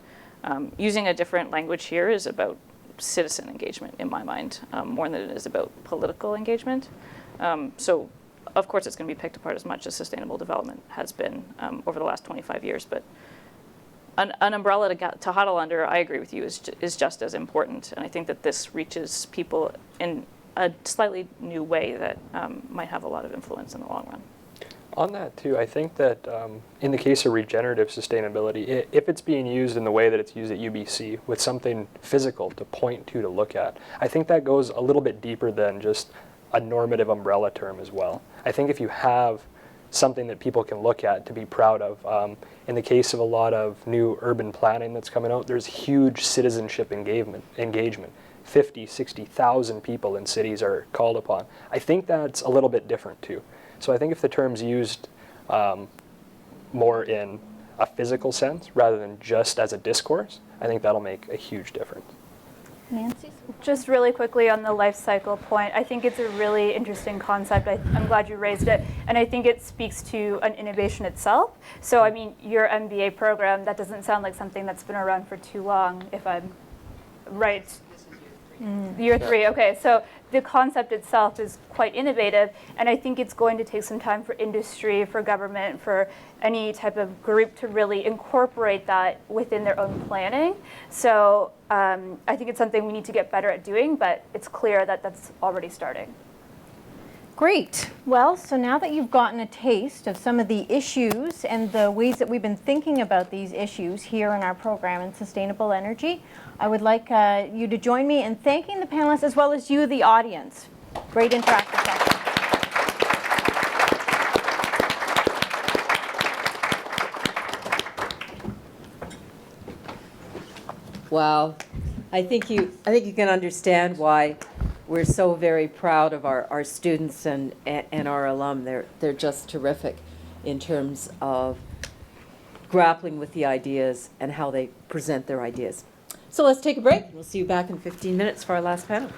Using a different language here is about citizen engagement, in my mind, more than it is about political engagement. So, of course, it's going to be picked apart as much as sustainable development has been over the last 25 years. But an umbrella to huddle under, I agree with you, is just as important. And I think that this reaches people in a slightly new way that might have a lot of influence in the long run. On that too, I think that in the case of regenerative sustainability, if it's being used in the way that it's used at UBC, with something physical to point to look at, I think that goes a little bit deeper than just a normative umbrella term as well. I think if you have something that people can look at to be proud of, in the case of a lot of new urban planning that's coming out, there's huge citizenship engagement. 50, 60,000 people in cities are called upon. I think that's a little bit different too. So I think if the term's used more in a physical sense rather than just as a discourse, I think that'll make a huge difference. Nancy? Just really quickly on the life cycle point, I think it's a really interesting concept. I'm glad you raised it. And I think it speaks to an innovation itself. So, I mean, your MBA program, that doesn't sound like something that's been around for too long, if I'm right. Year 3, okay. So the concept itself is quite innovative, and I think it's going to take some time for industry, for government, for any type of group to really incorporate that within their own planning. So I think it's something we need to get better at doing, but it's clear that that's already starting. Great. Well, so now that you've gotten a taste of some of the issues and the ways that we've been thinking about these issues here in our program in sustainable energy, I would like you to join me in thanking the panelists as well as you, the audience. Great interactive session. Wow. I think you can understand why we're so very proud of our students and our alum. They're just terrific in terms of grappling with the ideas and how they present their ideas. So let's take a break. We'll see you back in 15 minutes for our last panel.